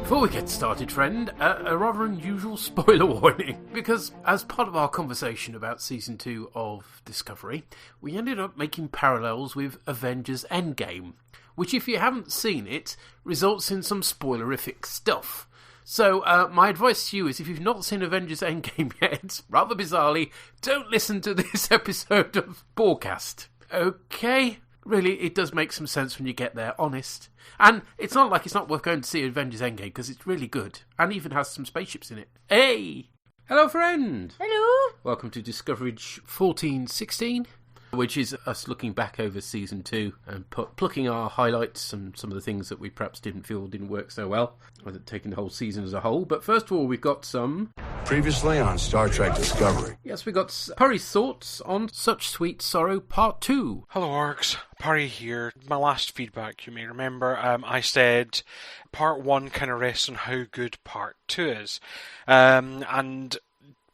Before we get started, friend, a rather unusual spoiler warning, because as part of our conversation about Season 2 of Discovery, we ended up making parallels with Avengers Endgame, which, if you haven't seen it, results in some spoilerific stuff. So, my advice to you is, if you've not seen Avengers Endgame yet, rather bizarrely, don't listen to this episode of Borgcast. Okay? Really, it does make some sense when you get there, honest. And it's not like it's not worth going to see Avengers Endgame, because it's really good, and even has some spaceships in it. Hey! Hello, friend! Hello! Welcome to Discovery 1416, which is us looking back over Season 2 and plucking our highlights and some of the things that we perhaps didn't feel didn't work so well, with it taking the whole season as a whole. But first of all, we've got some... Previously on Star Trek Discovery. Yes, we got Purry's thoughts on Such Sweet Sorrow Part 2. Hello, Orcs. Purry here. My last feedback, you may remember, I said Part 1 kind of rests on how good Part 2 is. And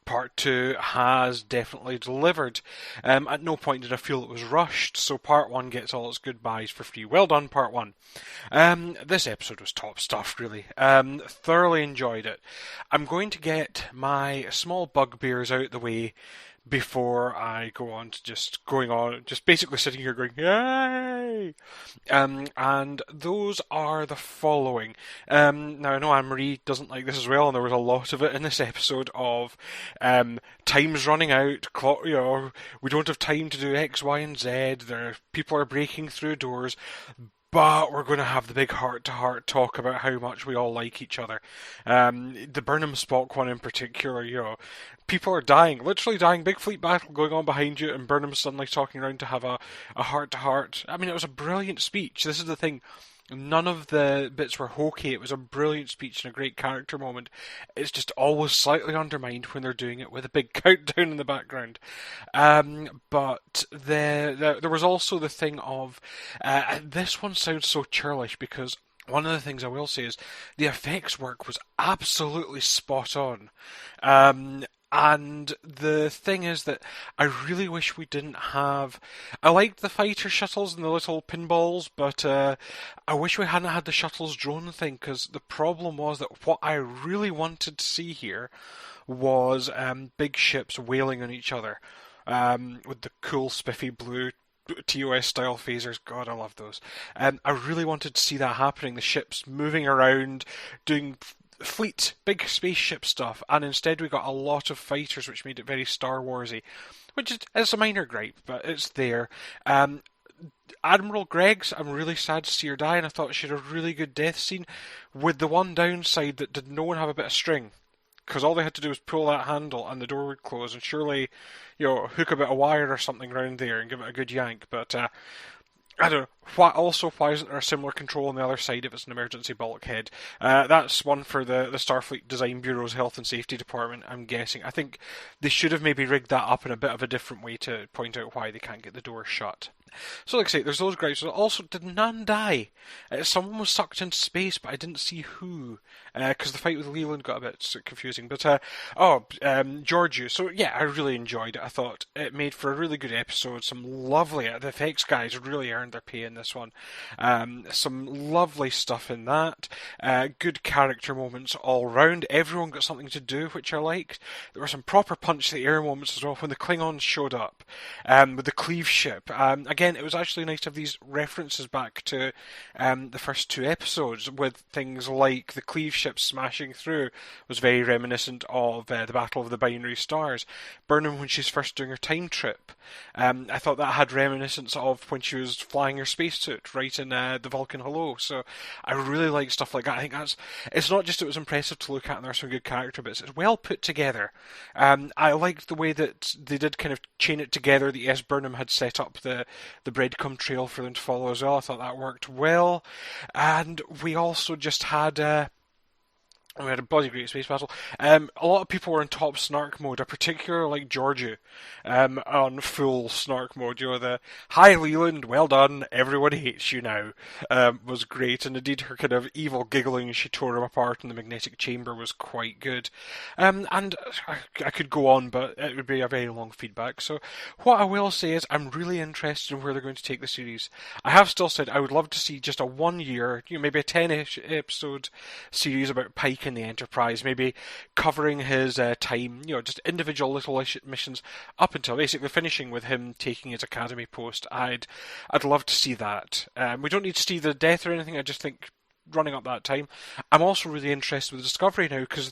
Part 2 has definitely delivered. At no point did I feel it was rushed, so Part 1 gets all its goodbyes for free. Well done, Part 1. This episode was top stuff, really. Thoroughly enjoyed it. I'm going to get my small bugbears out the way before I go on to just basically sitting here going, yay! And those are the following. Now, I know Anne-Marie doesn't like this as well, and there was a lot of it in this episode of time's running out, we don't have time to do X, Y, and Z, people are breaking through doors, but we're going to have the big heart-to-heart talk about how much we all like each other. The Burnham Spock one in particular, people are dying, literally dying, big fleet battle going on behind you, and Burnham's suddenly talking around to have a heart-to-heart. I mean, it was a brilliant speech. This is the thing. None of the bits were hokey. It was a brilliant speech and a great character moment. It's just always slightly undermined when they're doing it with a big countdown in the background. But there was also the thing of... this one sounds so churlish because... One of the things I will say is the effects work was absolutely spot on. And the thing is that I really wish we didn't have... I liked the fighter shuttles and the little pinballs, but I wish we hadn't had the shuttles drone thing, because the problem was that what I really wanted to see here was big ships wailing on each other with the cool spiffy blue TOS-style phasers. God, I love those. I really wanted to see that happening, the ships moving around, doing... fleet, big spaceship stuff, and instead we got a lot of fighters, which made it very Star Warsy, which is a minor gripe, but it's there. Admiral Greggs, I'm really sad to see her die, and I thought she had a really good death scene, with the one downside that did no one have a bit of string, because all they had to do was pull that handle and the door would close, and surely, hook a bit of wire or something around there and give it a good yank, but I don't know. Why isn't there a similar control on the other side if it's an emergency bulkhead? That's one for the Starfleet Design Bureau's Health and Safety Department, I'm guessing. I think they should have maybe rigged that up in a bit of a different way to point out why they can't get the door shut. So, like I say, there's those gripes. Also, did none die? Someone was sucked into space, but I didn't see who, because the fight with Leland got a bit confusing. But, Georgiou. So, yeah, I really enjoyed it. I thought it made for a really good episode. Some lovely... The effects guys really earned their pay in this one. Some lovely stuff in that. Good character moments all round. Everyone got something to do, which I liked. There were some proper punch-to-the-air moments as well when the Klingons showed up with the Cleave ship. Again, it was actually nice to have these references back to the first two episodes, with things like the Cleave ship smashing through was very reminiscent of the Battle of the Binary Stars. Burnham, when she's first doing her time trip, I thought that had reminiscence of when she was flying her spacesuit right in the Vulcan Hello. So I really like stuff like that. I think it's not just it was impressive to look at and there are some good character bits, it's well put together. I liked the way that they did kind of chain it together, that yes, Burnham had set up the breadcrumb trail for them to follow as well. I thought that worked well. And we also just had We had a bloody great space battle. A lot of people were in top snark mode. I particularly like Georgia on full snark mode. You know, the "Hi Leland, well done, everyone hates you now" was great, and indeed her kind of evil giggling as she tore him apart in the magnetic chamber was quite good. And I could go on, but it would be a very long feedback. So what I will say is I'm really interested in where they're going to take the series. I have still said I would love to see just a 1 year, maybe a 10-ish episode series about Pike in the Enterprise, maybe covering his time, just individual little missions up until basically finishing with him taking his academy post. I'd love to see that. We don't need to see the death or anything. I just think running up that time. I'm also really interested with Discovery now, because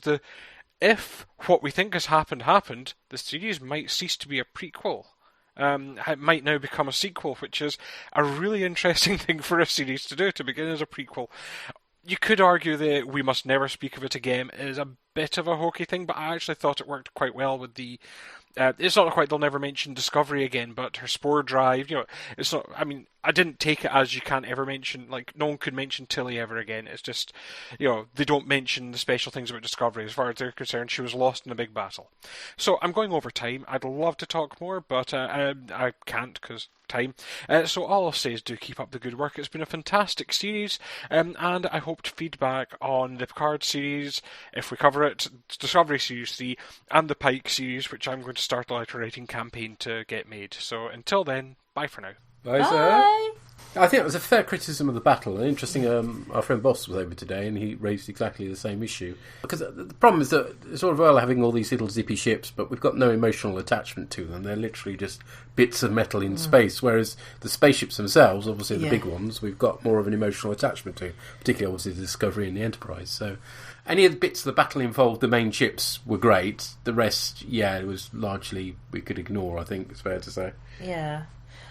if what we think has happened, the series might cease to be a prequel. It might now become a sequel, which is a really interesting thing for a series to do, to begin as a prequel. You could argue that "We Must Never Speak of It Again" is a bit of a hokey thing, but I actually thought it worked quite well with the... it's not quite they'll never mention Discovery again, but her spore drive, it's not... I mean, I didn't take it as you can't ever mention... Like, no one could mention Tilly ever again. It's just, they don't mention the special things about Discovery. As far as they're concerned, she was lost in a big battle. So, I'm going over time. I'd love to talk more, but I can't, because... time. So all I'll say is do keep up the good work. It's been a fantastic series, and I hoped feedback on the Picard series, if we cover it, Discovery Series 3, and the Pike series, which I'm going to start the letter writing campaign to get made. So until then, bye for now. Bye, sir. I think it was a fair criticism of the battle. Interesting, our friend Boss was over today and he raised exactly the same issue. Because the problem is that it's all well having all these little zippy ships, but we've got no emotional attachment to them. They're literally just bits of metal in space, whereas the spaceships themselves, obviously the big ones, we've got more of an emotional attachment to, particularly obviously the Discovery and the Enterprise. So any of the bits of the battle involved the main ships were great. The rest, it was largely we could ignore, I think it's fair to say. Yeah.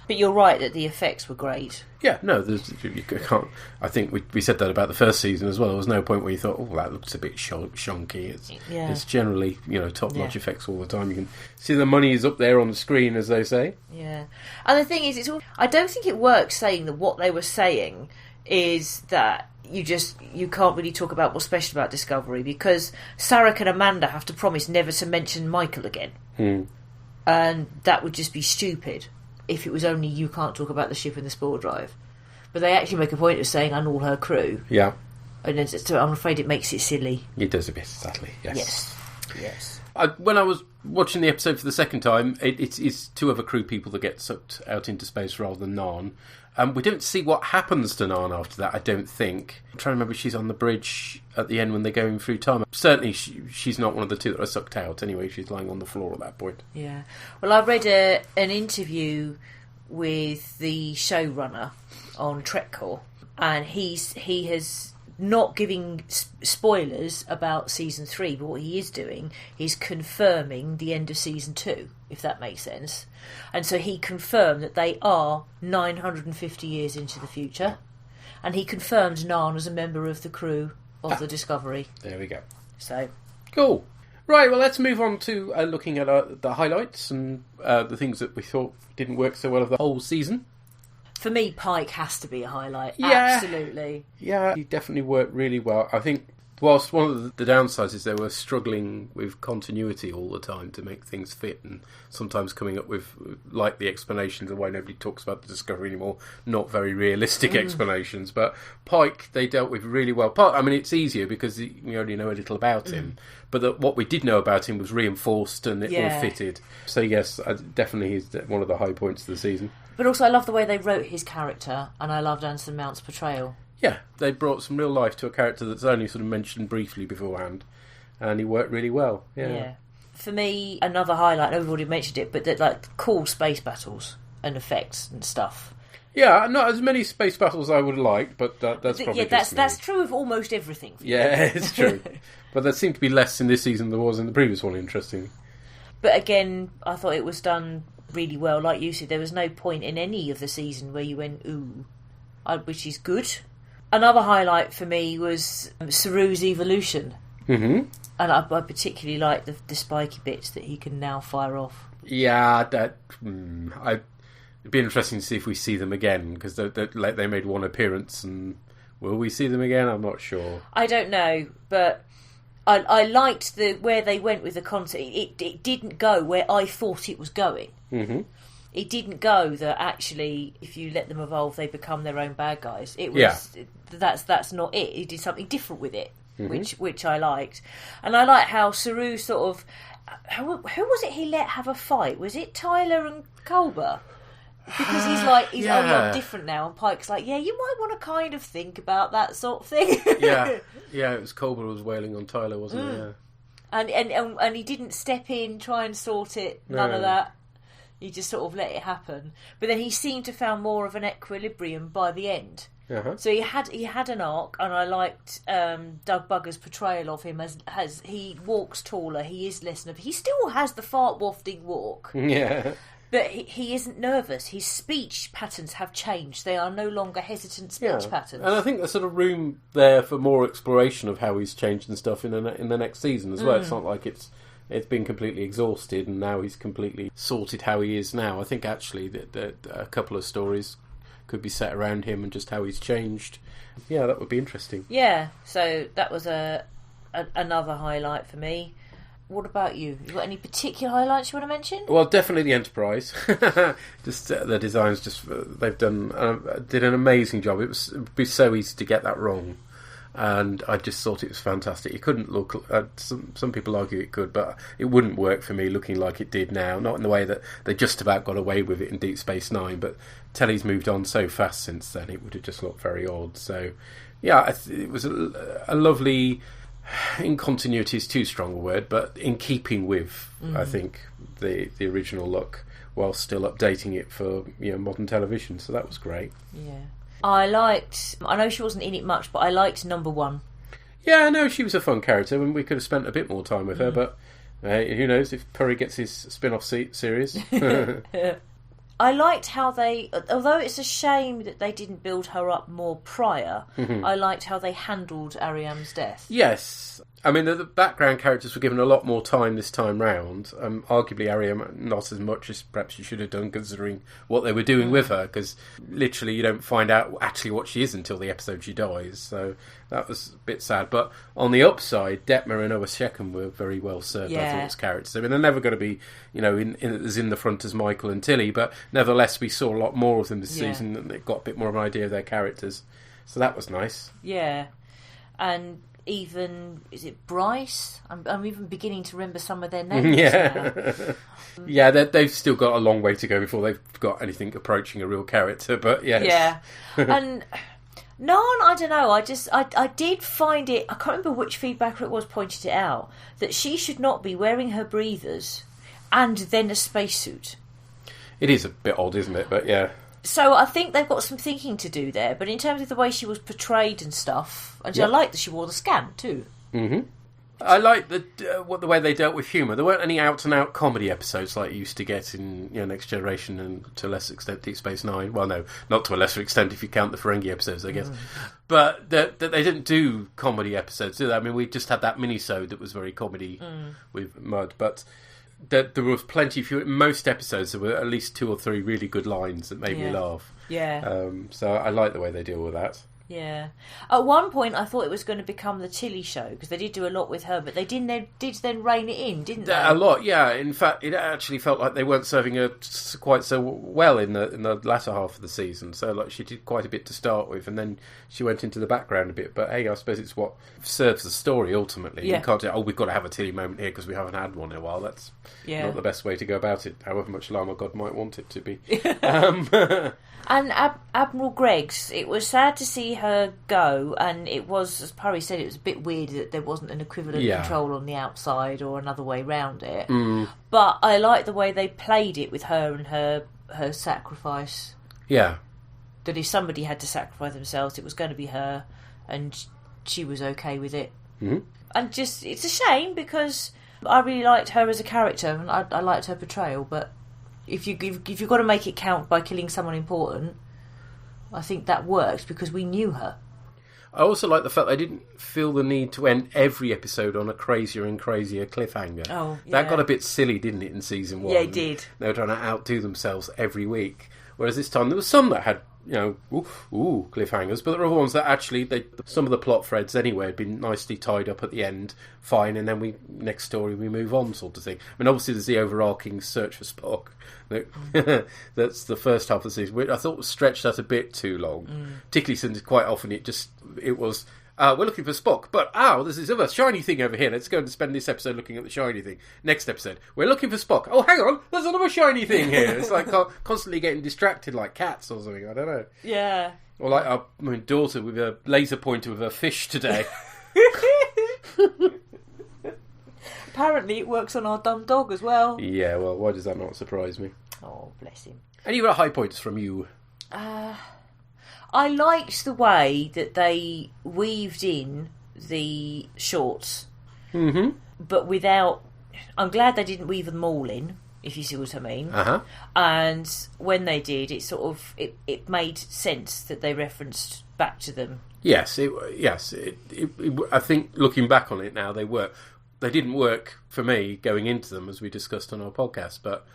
But you're right that the effects were great. Yeah, no, you can't. I think we said that about the first season as well. There was no point where you thought, "Oh, that looks a bit shonky." It's generally top-notch effects all the time. You can see the money is up there on the screen, as they say. Yeah, and the thing is, I don't think it works saying that what they were saying is that you can't really talk about what's special about Discovery, because Sarek and Amanda have to promise never to mention Michael again, and that would just be stupid if it was only you can't talk about the ship and the spore drive. But they actually make a point of saying "and all her crew." Yeah. And so I'm afraid it makes it silly. It does a bit, sadly, yes. Yes. When I was watching the episode for the second time, it's two other crew people that get sucked out into space rather than Narn. We don't see what happens to Narn after that, I don't think. I'm trying to remember if she's on the bridge at the end when they're going through time. Certainly she's not one of the two that are sucked out. Anyway, she's lying on the floor at that point. Yeah. Well, I read an interview with the showrunner on TrekCore, and he has not giving spoilers about Season 3, but what he is doing is confirming the end of Season 2, if that makes sense. And so he confirmed that they are 950 years into the future, and he confirmed Narn as a member of the crew of the Discovery. There we go. So cool. Right, well, let's move on to looking at the highlights and the things that we thought didn't work so well of the whole season. For me, Pike has to be a highlight. Yeah. Absolutely. Yeah, he definitely worked really well. I think whilst one of the downsides is they were struggling with continuity all the time to make things fit, and sometimes coming up with, like the explanations of why nobody talks about the Discovery anymore, not very realistic explanations. But Pike, they dealt with really well. I mean, it's easier because we only know a little about him, but what we did know about him was reinforced and it all fitted. So yes, definitely he's one of the high points of the season. But also I love the way they wrote his character, and I loved Anson Mount's portrayal. Yeah, they brought some real life to a character that's only sort of mentioned briefly beforehand, and he worked really well. Yeah. For me, another highlight, I've already mentioned it, but like cool space battles and effects and stuff. Yeah, not as many space battles as I would like, but that's probably that's true of almost everything. Yeah, it's true. But there seemed to be less in this season than there was in the previous one, interesting. But again, I thought it was done really well. Like you said, there was no point in any of the season where you went, ooh, which is good. Another highlight for me was Saru's evolution. Mm-hmm. And I particularly like the spiky bits that he can now fire off. Yeah, it'd be interesting to see if we see them again, because they made one appearance, and will we see them again? I'm not sure. I don't know, but I liked where they went with the concept. It didn't go where I thought it was going. Mm-hmm. It didn't go that actually, if you let them evolve, they become their own bad guys. It was that's not it. He did something different with it, which I liked, and I like how Saru sort of. Who was it he let have a fight? Was it Tyler and Culber? Because he's a lot different now, and Pike's like, yeah, you might want to kind of think about that sort of thing. yeah, it was Culber who was wailing on Tyler, wasn't it? Yeah. And he didn't step in, try and sort it. None of that. He just sort of let it happen. But then he seemed to found more of an equilibrium by the end. Uh-huh. So he had an arc, and I liked Doug Bugger's portrayal of him as he walks taller. He is less nervous. He still has the fart wafting walk. Yeah. But he isn't nervous. His speech patterns have changed. They are no longer hesitant speech patterns. And I think there's sort of room there for more exploration of how he's changed and stuff in the next season as well. It's not like it's been completely exhausted and now he's completely sorted how he is now. I think actually that a couple of stories could be set around him and just how he's changed. Yeah, that would be interesting. Yeah, so that was another highlight for me. What about you? You got any particular highlights you want to mention? Well, definitely the Enterprise. Just the designs, they've did an amazing job. It would be so easy to get that wrong, and I just thought it was fantastic. It couldn't look. Some people argue it could, but it wouldn't work for me looking like it did now. Not in the way that they just about got away with it in Deep Space Nine, but telly's moved on so fast since then. It would have just looked very odd. So, yeah, it was a lovely. In continuity is too strong a word, but in keeping with, I think, the original look, while still updating it for modern television. So that was great. Yeah, I know she wasn't in it much, but I liked Number One. Yeah, I know she was a fun character, and we could have spent a bit more time with her. But who knows if Purry gets his spin-off series? I liked how although it's a shame that they didn't build her up more prior, I liked how they handled Ariane's death. Yes. I mean, the background characters were given a lot more time this time round. Arguably, Ariane not as much as perhaps you should have done, considering what they were doing with her, because literally you don't find out actually what she is until the episode she dies. So that was a bit sad. But on the upside, Detmer and Oa Shechem were very well served, I thought, as characters. I mean, they're never going to be, as in the front as Michael and Tilly, but nevertheless, we saw a lot more of them this season, and they got a bit more of an idea of their characters. So that was nice. Yeah. And even, is it Bryce? I'm even beginning to remember some of their names now. Yeah, they've still got a long way to go before they've got anything approaching a real character, but yes. Yeah. And Narn, I don't know, I did find it, I can't remember which feedbacker it was pointed it out, that she should not be wearing her breathers and then a spacesuit. It is a bit odd, isn't it? But yeah. So I think they've got some thinking to do there, but in terms of the way she was portrayed and stuff, I like that she wore the scan too. Mm-hmm. I like the way they dealt with humour. There weren't any out-and-out comedy episodes like you used to get in Next Generation and to a lesser extent Deep Space Nine. Well, no, not to a lesser extent if you count the Ferengi episodes, I guess. But they didn't do comedy episodes, did they? I mean, we just had that mini-sode that was very comedy with Mud, but there was plenty. In most episodes, there were at least 2 or 3 really good lines that made me laugh. Yeah. So I like the way they deal with that. Yeah. At one point, I thought it was going to become the Tilly show, because they did do a lot with her, but they did then rein it in, didn't they? A lot, yeah. In fact, it actually felt like they weren't serving her quite so well in the latter half of the season. So, like, she did quite a bit to start with, and then she went into the background a bit. But hey, I suppose it's what serves the story ultimately. Yeah. You can't say, we've got to have a Tilly moment here because we haven't had one in a while. That's not the best way to go about it, however much Llama God might want it to be. And Admiral Greggs, it was sad to see her go, and it was, as Purry said, it was a bit weird that there wasn't an equivalent control on the outside or another way round it. But I like the way they played it with her and her sacrifice. Yeah. That if somebody had to sacrifice themselves, it was going to be her, and she was okay with it. Mm-hmm. And just, it's a shame, because I really liked her as a character, and I liked her portrayal, but if you've got to make it count by killing someone important, I think that works because we knew her. I also like the fact they didn't feel the need to end every episode on a crazier and crazier cliffhanger. Oh, yeah. That got a bit silly, didn't it, in season 1? Yeah, it did. They were trying to outdo themselves every week. Whereas this time there were some that had cliffhangers, but there are other ones that actually, some of the plot threads anyway had been nicely tied up at the end, fine, and then next story we move on, sort of thing. I mean, obviously there's the overarching search for Spock. That's the first half of the season, which I thought was stretched out a bit too long, particularly since quite often it was... we're looking for Spock, but there's this other shiny thing over here. Let's go and spend this episode looking at the shiny thing. Next episode, we're looking for Spock. Oh, hang on, there's another shiny thing here. It's like constantly getting distracted like cats or something. I don't know. Yeah. Or like my daughter with a laser pointer with her fish today. Apparently it works on our dumb dog as well. Yeah, well, why does that not surprise me? Oh, bless him. Any other high points from you? I liked the way that they weaved in the shorts, but without... I'm glad they didn't weave them all in, if you see what I mean. Uh-huh. And when they did, it sort of... It made sense that they referenced back to them. Yes, I think looking back on it now, they work. They didn't work for me going into them, as we discussed on our podcast, but...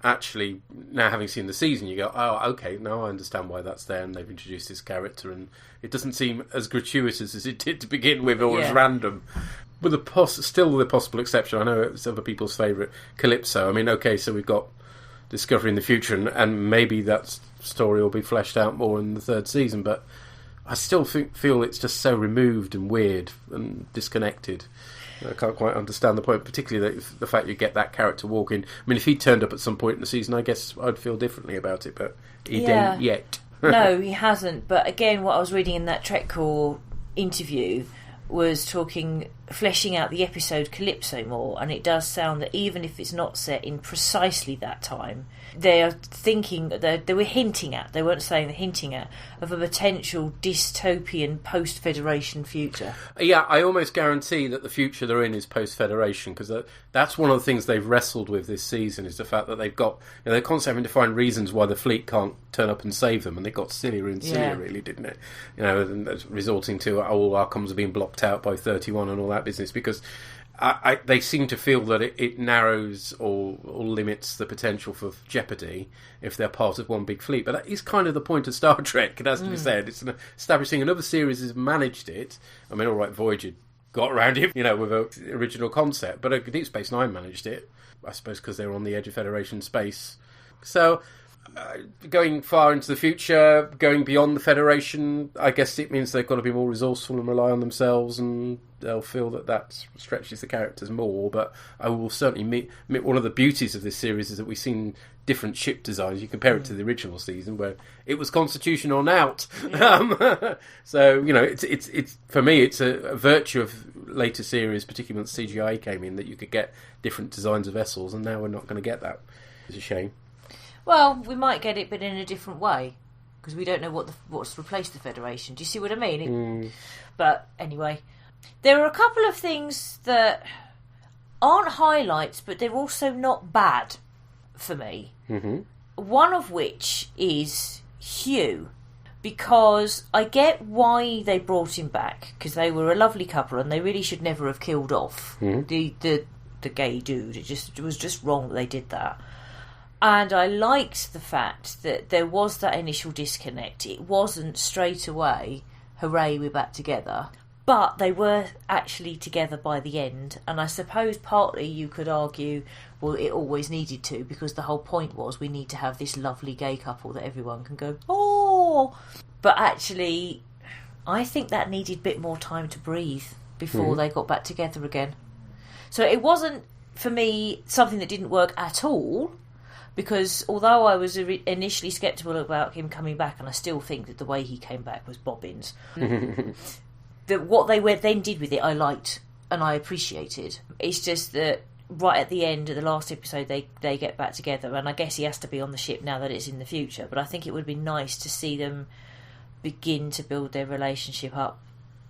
Actually, now having seen the season, you go, oh, okay, now I understand why that's there, and they've introduced this character, and it doesn't seem as gratuitous as it did to begin with, or as random. With still the possible exception, I know it's other people's favourite, Calypso. I mean, okay, so we've got Discovery in the future, and maybe that story will be fleshed out more in the third season, but I still feel it's just so removed and weird and disconnected. I can't quite understand the point, particularly the fact you get that character walking. I mean, if he turned up at some point in the season, I guess I'd feel differently about it, but he didn't yet. No, he hasn't. But again, what I was reading in that TrekCore interview was fleshing out the episode Calypso more, and it does sound that even if it's not set in precisely that time, they are thinking, they were hinting at, they weren't saying, they're hinting at, of a potential dystopian post-Federation future. Yeah, I almost guarantee that the future they're in is post-Federation, because that's one of the things they've wrestled with this season, is the fact that they've got, they're constantly having to find reasons why the fleet can't turn up and save them, and they got sillier and sillier, really, didn't it? And resorting to all our comms are being blocked out by 31 and all that business, because they seem to feel that it narrows or limits the potential for jeopardy if they're part of one big fleet. But that is kind of the point of Star Trek, it has to be said. It's establishing another series has managed it. I mean, all right, Voyager got around it, with an original concept, but Deep Space Nine managed it, I suppose, because they were on the edge of Federation space. So... going far into the future, going beyond the Federation, I guess it means they've got to be more resourceful and rely on themselves, and they'll feel that stretches the characters more. But I will certainly admit one of the beauties of this series is that we've seen different ship designs. You compare it to the original season where it was Constitution on out. Yeah. So it's for me it's a virtue of later series, particularly once CGI came in, that you could get different designs of vessels, and now we're not going to get that. It's a shame. Well, we might get it, but in a different way, because we don't know what's replaced the Federation. Do you see what I mean? But anyway, there are a couple of things that aren't highlights, but they're also not bad for me. Mm-hmm. One of which is Hugh, because I get why they brought him back, because they were a lovely couple and they really should never have killed off the gay dude. It was just wrong that they did that. And I liked the fact that there was that initial disconnect. It wasn't straight away, hooray, we're back together. But they were actually together by the end. And I suppose partly you could argue, well, it always needed to, because the whole point was we need to have this lovely gay couple that everyone can go, oh! But actually, I think that needed a bit more time to breathe before they got back together again. So it wasn't, for me, something that didn't work at all. Because although I was initially sceptical about him coming back, and I still think that the way he came back was bobbins, that what they then did with it I liked and I appreciated. It's just that right at the end of the last episode they get back together, and I guess he has to be on the ship now that it's in the future, but I think it would be nice to see them begin to build their relationship up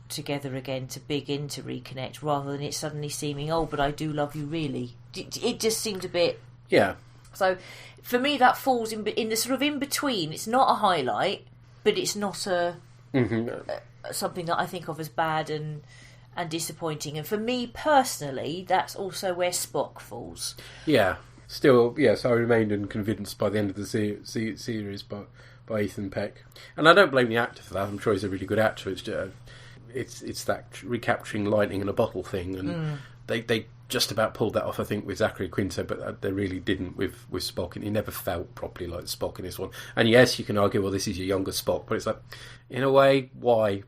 together again, to begin to reconnect, rather than it suddenly seeming, oh, but I do love you really. It just seemed a bit... Yeah. So, for me, that falls in the sort of in-between. It's not a highlight, but it's not something that I think of as bad and disappointing. And for me, personally, that's also where Spock falls. Yeah. Still, yes, I remained unconvinced by the end of the series, but by Ethan Peck. And I don't blame the actor for that. I'm sure he's a really good actor. It's that recapturing lightning in a bottle thing, and they just about pulled that off, I think, with Zachary Quinto, but they really didn't with Spock, and he never felt properly like Spock in this one. And yes, you can argue, well, this is your younger Spock, but it's like, in a way, why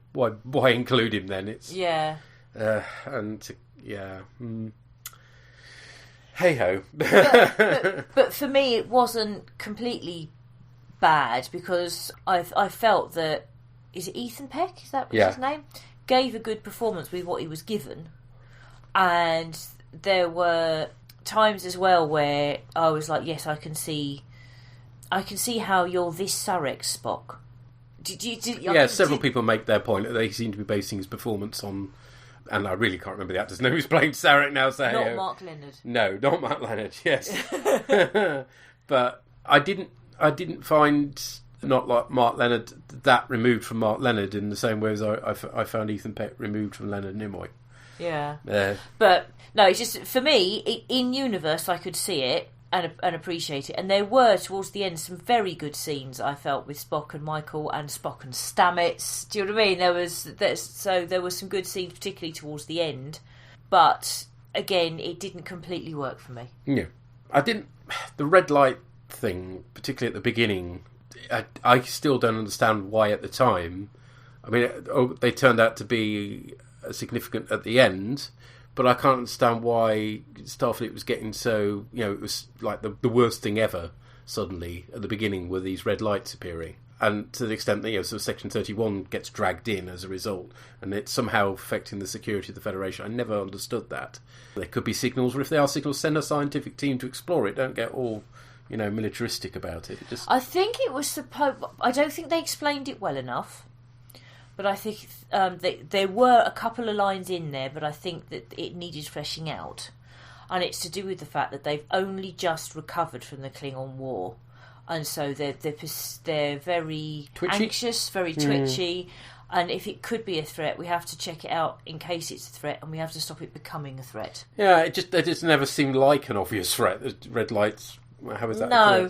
include him then? It's hey ho. but for me, it wasn't completely bad, because I felt that, is it Ethan Peck? Is that his name? Gave a good performance with what he was given, and there were times as well where I was like, yes, I can see how you're this Sarek Spock. Several people make their point that they seem to be basing his performance on, and I really can't remember the actor's name who's playing Sarek now. So not Mark Leonard. No, not Mark Leonard. Yes, but I didn't find, not like Mark Leonard, that removed from Mark Leonard in the same way as I found Ethan Peck removed from Leonard Nimoy. Yeah. But no, it's just, for me, in universe, I could see it and appreciate it. And there were, towards the end, some very good scenes, I felt, with Spock and Michael and Spock and Stamets. Do you know what I mean? There were some good scenes, particularly towards the end. But, again, it didn't completely work for me. Yeah. The red light thing, particularly at the beginning, I still don't understand why at the time. I mean, they turned out to be significant at the end, but I can't understand why Starfleet was getting so, it was like the worst thing ever suddenly at the beginning with these red lights appearing, and to the extent that so Section 31 gets dragged in as a result, and it's somehow affecting the security of the Federation. I never understood that. There could be signals, or if there are signals, send a scientific team to explore it. Don't get all militaristic about it. I think it was supposed. I don't think they explained it well enough. But I think there were a couple of lines in there, but I think that it needed fleshing out. And it's to do with the fact that they've only just recovered from the Klingon War. And so they're very twitchy? Anxious, very twitchy. And if it could be a threat, we have to check it out in case it's a threat, and we have to stop it becoming a threat. Yeah, it just never seemed like an obvious threat. The red lights... How is that? No,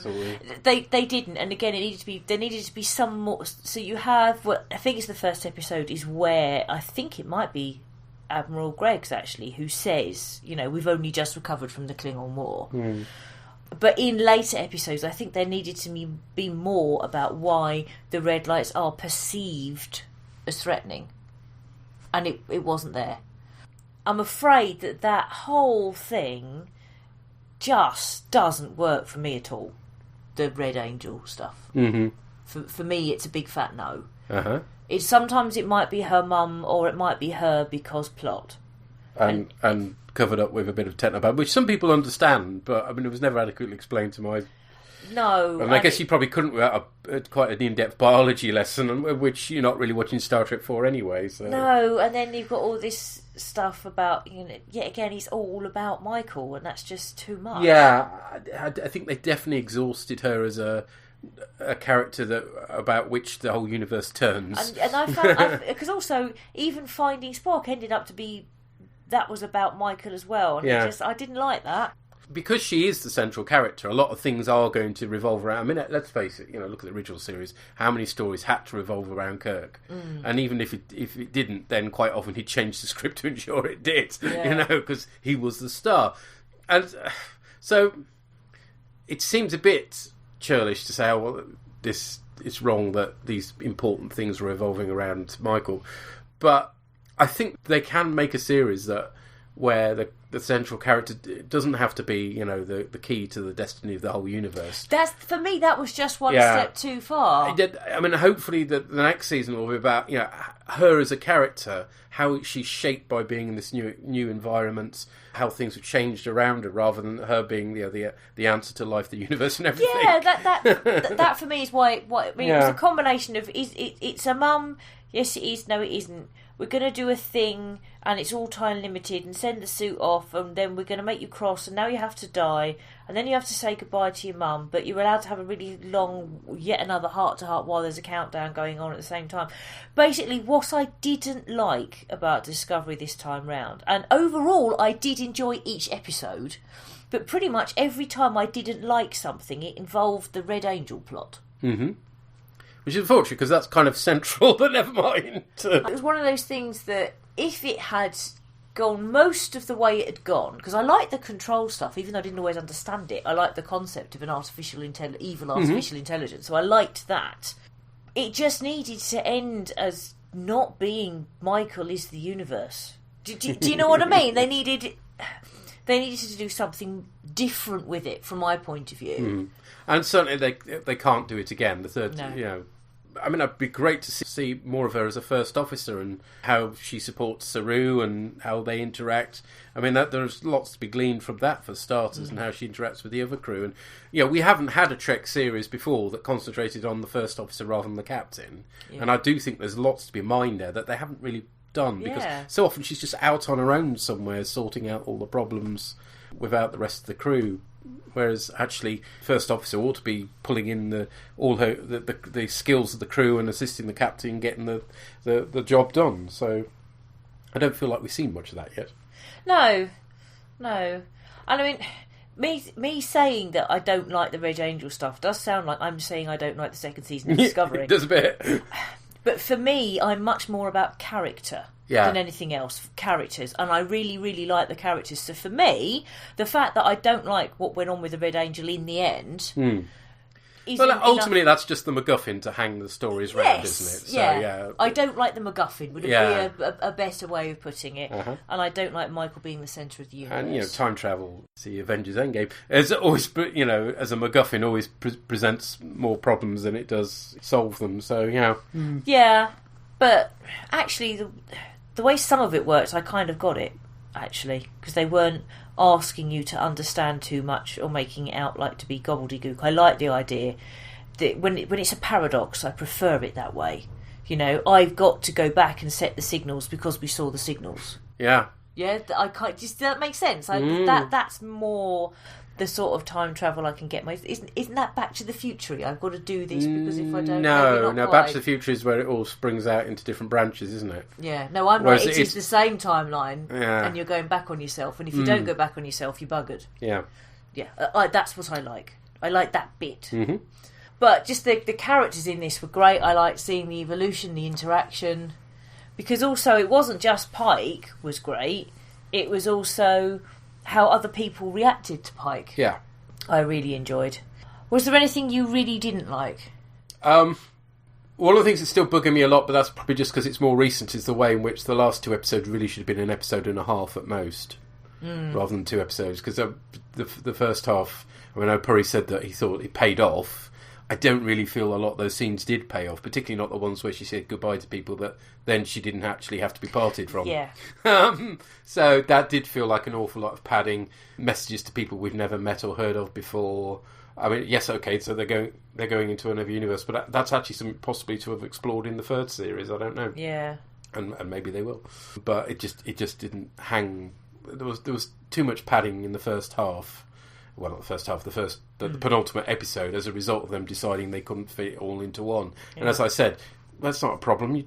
they didn't. And again, there needed to be some more. So you have I think it's the first episode is where I think it might be Admiral Greggs actually who says, we've only just recovered from the Klingon War. But in later episodes, I think there needed to be more about why the red lights are perceived as threatening, and it wasn't there. I'm afraid that whole thing just doesn't work for me at all. The Red Angel stuff. Mm-hmm. For me, it's a big fat no. Uh-huh. Sometimes it might be her mum, or it might be her because plot. And covered up with a bit of technobabble, which some people understand, but I mean, it was never adequately explained to my... No. And I guess you probably couldn't without quite an in-depth biology lesson, which you're not really watching Star Trek for anyway. So. No, and then you've got all this stuff about, yet again, it's all about Michael, and that's just too much. Yeah, I think they definitely exhausted her as a character about which the whole universe turns. And I found, because also, even finding Spock ended up to be, that was about Michael as well, and I didn't like that. Because she is the central character, a lot of things are going to revolve around... I mean, let's face it, look at the original series. How many stories had to revolve around Kirk? And even if it didn't, then quite often he'd change the script to ensure it did, because he was the star. And so it seems a bit churlish to say, it's wrong that these important things are revolving around Michael. But I think they can make a series where the central character doesn't have to be, the key to the destiny of the whole universe. For me, that was just one step too far. I mean, hopefully the next season will be about, her as a character, how she's shaped by being in this new environment, how things have changed around her, rather than her being the answer to life, the universe, and everything. Yeah, that for me is why. It was a combination of it's a mum. Yes, it is. No, it isn't. We're going to do a thing, and it's all time limited, and send the suit off, and then we're going to make you cross, and now you have to die, and then you have to say goodbye to your mum, but you're allowed to have a really long, yet another heart-to-heart while there's a countdown going on at the same time. Basically, what I didn't like about Discovery this time round, and overall I did enjoy each episode, but pretty much every time I didn't like something, it involved the Red Angel plot. Mm-hmm. which is unfortunate because that's kind of central, but never mind. It was one of those things that if it had gone most of the way it had gone, because I like the control stuff, even though I didn't always understand it. I liked the concept of an evil artificial intelligence, so I liked that. It just needed to end as not being Michael is the universe. Do you know what I mean? They needed to do something different with it, from my point of view. And certainly they can't do it again. The third, I mean, it'd be great to see more of her as a first officer and how she supports Saru and how they interact. I mean, there's lots to be gleaned from that for starters, and how she interacts with the other crew. And we haven't had a Trek series before that concentrated on the first officer rather than the captain. Yeah. And I do think there's lots to be mined there that they haven't really done, because so often she's just out on her own somewhere sorting out all the problems without the rest of the crew. Whereas actually, first officer ought to be pulling in the skills of the crew and assisting the captain getting the job done. So I don't feel like we've seen much of that yet. No. And I mean, me saying that I don't like the Red Angel stuff does sound like I'm saying I don't like the second season of Discovery. It does a bit. But for me, I'm much more about character than anything else. Characters. And I really, really like the characters. So for me, the fact that I don't like what went on with the Red Angel in the end... Well, ultimately, that's just the MacGuffin to hang the stories round, isn't it? So, I don't like the MacGuffin, would be a better way of putting it. And I don't like Michael being the centre of the universe. And, time travel, the Avengers Endgame, as always, as a MacGuffin, always presents more problems than it does solve them. So, Yeah, but actually, the way some of it works, I kind of got it, actually, because they weren't asking you to understand too much or making it out like to be gobbledygook. I like the idea that when it's a paradox, I prefer it that way. I've got to go back and set the signals because we saw the signals. Yeah, I can't. Does that make sense? That's more the sort of time travel I can get. Isn't that Back to the Future? I've got to do this because if I don't, no. Back to the Future is where it all springs out into different branches, isn't it? Yeah. No, I'm right. It is the same timeline, and you're going back on yourself. And if you don't go back on yourself, you're buggered. Yeah. Yeah. That's what I like. I like that bit. But just the characters in this were great. I liked seeing the evolution, the interaction, because also it wasn't just Pike was great. It was also how other people reacted to Pike. Yeah. I really enjoyed. Was there anything you really didn't like? One of the things that's still bugging me a lot, but that's probably just because it's more recent, is the way in which the last two episodes really should have been an episode and a half at most, rather than 2 episodes. Because the first half, I mean, O'Purry said that he thought it paid off. I don't really feel a lot of those scenes did pay off, particularly not the ones where she said goodbye to people that then she didn't actually have to be parted from. Yeah. So that did feel like an awful lot of padding, messages to people we've never met or heard of before. I mean, yes, okay, so they're going into another universe, but that's actually something possibly to have explored in the third series. I don't know. Yeah. And maybe they will, but it just didn't hang. There was too much padding in the first half. Well, not the first half, the penultimate episode, as a result of them deciding they couldn't fit it all into one. Yeah. And as I said, that's not a problem. You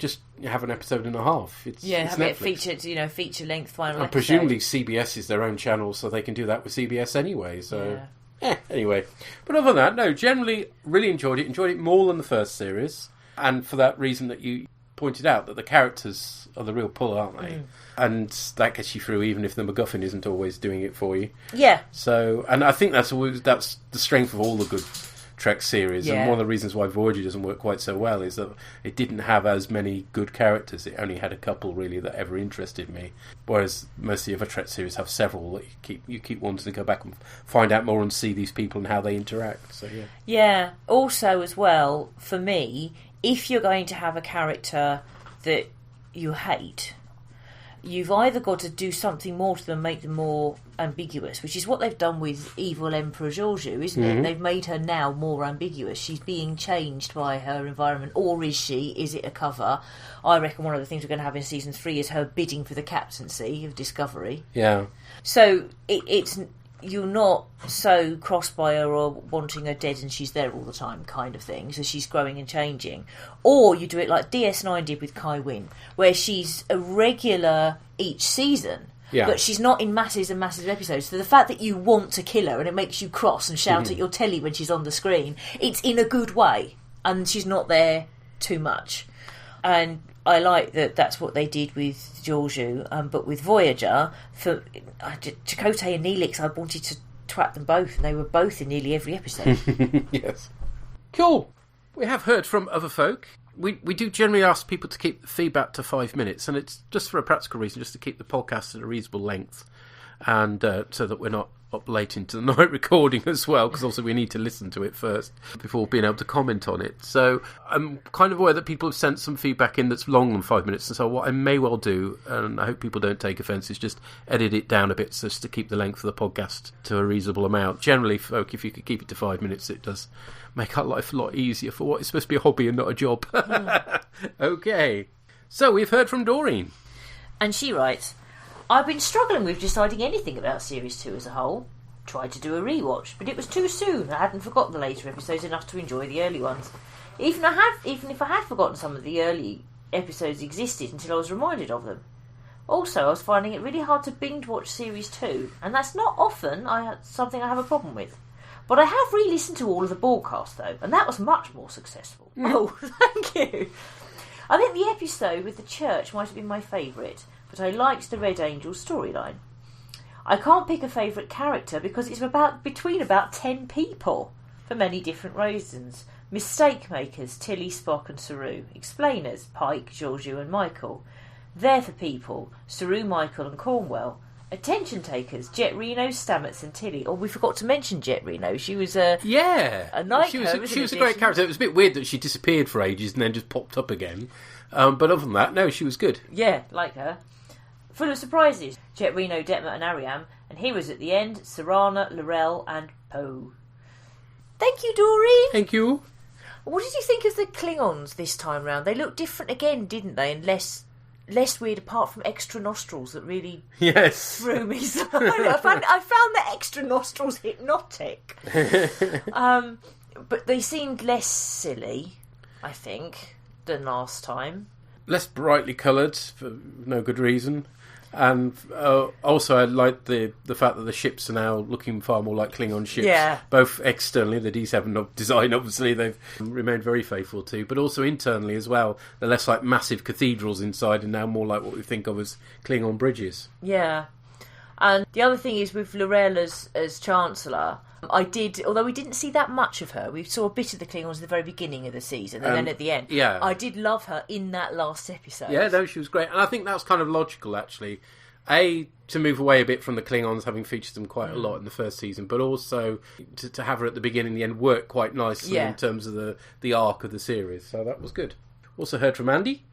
have an episode and a half. It's have it featured, feature length final. And presumably CBS is their own channel, so they can do that with CBS anyway. So anyway, but other than that, no. Generally, really enjoyed it. Enjoyed it more than the first series, and for that reason that you pointed out, that the characters are the real pull, aren't they? And that gets you through, even if the MacGuffin isn't always doing it for you. Yeah. So, and I think that's the strength of all the good Trek series, and one of the reasons why Voyager doesn't work quite so well is that it didn't have as many good characters. It only had a couple really that ever interested me, whereas most of the other Trek series have several that you keep wanting to go back and find out more and see these people and how they interact. So yeah. Also, as well, for me, if you're going to have a character that you hate, you've either got to do something more to them, make them more ambiguous, which is what they've done with evil Emperor Georgiou, isn't it? They've made her now more ambiguous. She's being changed by her environment, or is she? Is it a cover? I reckon one of the things we're going to have in season 3 is her bidding for the captaincy of Discovery. Yeah. So it's you're not so crossed by her or wanting her dead and she's there all the time kind of thing, so she's growing and changing. Or you do it like DS9 did with Kai Wynn, where she's a regular each season, but she's not in masses and masses of episodes. So the fact that you want to kill her and it makes you cross and shout at your telly when she's on the screen, it's in a good way. and she's not there too much. And I like that that's what they did with Georgiou, but with Voyager, for Chakotay and Neelix, I wanted to twat them both, and they were both in nearly every episode. Yes. Cool. We have heard from other folk. We do generally ask people to keep the feedback to 5 minutes, and it's just for a practical reason, just to keep the podcast at a reasonable length, and so that we're not up late into the night recording as well, because also we need to listen to it first before being able to comment on it. So I'm kind of aware that people have sent some feedback in that's longer than 5 minutes, and so what I may well do, and I hope people don't take offence, is just edit it down a bit just to keep the length of the podcast to a reasonable amount. Generally, folk, if you could keep it to 5 minutes, it does make our life a lot easier for what is supposed to be a hobby and not a job. Okay. So we've heard from Doreen. And she writes, I've been struggling with deciding anything about Series 2 as a whole. Tried to do a rewatch, but it was too soon. I hadn't forgotten the later episodes enough to enjoy the early ones. Even if I had forgotten some of the early episodes existed until I was reminded of them. Also, I was finding it really hard to binge watch Series 2, and that's not often something I have a problem with. But I have re-listened to all of the Borgcast, though, and that was much more successful. Oh, thank you. I think the episode with the church might have been my favourite, but I liked the Red Angel storyline. I can't pick a favourite character because it's between about 10 people, for many different reasons. Mistake makers, Tilly, Spock and Saru. Explainers, Pike, Georgiou and Michael. There for people, Saru, Michael and Cornwell. Attention takers, Jet Reno, Stamets and Tilly. Oh, we forgot to mention Jet Reno. She was a night. She was a great character. It was a bit weird that she disappeared for ages and then just popped up again. But other than that, no, she was good. Yeah, like her. Full of surprises, Jet Reno, Detmer and Ariam, and heroes at the end, Sarana, Lorel and Poe. Thank you, Doreen. Thank you. What did you think of the Klingons this time round? They looked different again, didn't they? And less weird, apart from extra nostrils that really threw me. I found the extra nostrils hypnotic. But they seemed less silly, I think, than last time. Less brightly coloured, for no good reason. And also I like the fact that the ships are now looking far more like Klingon ships. Yeah. Both externally, the D7 design, obviously, they've remained very faithful to, but also internally as well. They're less like massive cathedrals inside and now more like what we think of as Klingon bridges. Yeah. And the other thing is with Lorel as Chancellor, although we didn't see that much of her, we saw a bit of the Klingons at the very beginning of the season and then at the end. Yeah. I did love her in that last episode. Yeah, no, she was great. And I think that was kind of logical, actually. To move away a bit from the Klingons, having featured them quite a lot in the first season, but also to have her at the beginning and the end work quite nicely in terms of the arc of the series. So that was good. Also heard from Andy.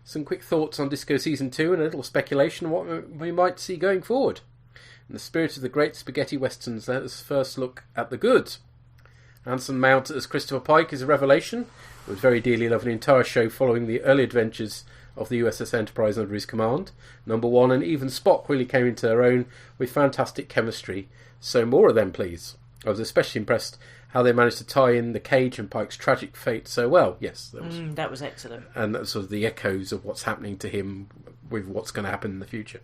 Some quick thoughts on Disco Season 2 and a little speculation on what we might see going forward. In the spirit of the great spaghetti westerns, let us first look at the good. Anson Mount as Christopher Pike is a revelation. It was very dearly loved an entire show following the early adventures of the USS Enterprise under his command. Number one, and even Spock really came into their own with fantastic chemistry. So more of them, please. I was especially impressed how they managed to tie in the Cage and Pike's tragic fate so well. Yes, that was excellent. And that's sort of the echoes of what's happening to him with what's going to happen in the future.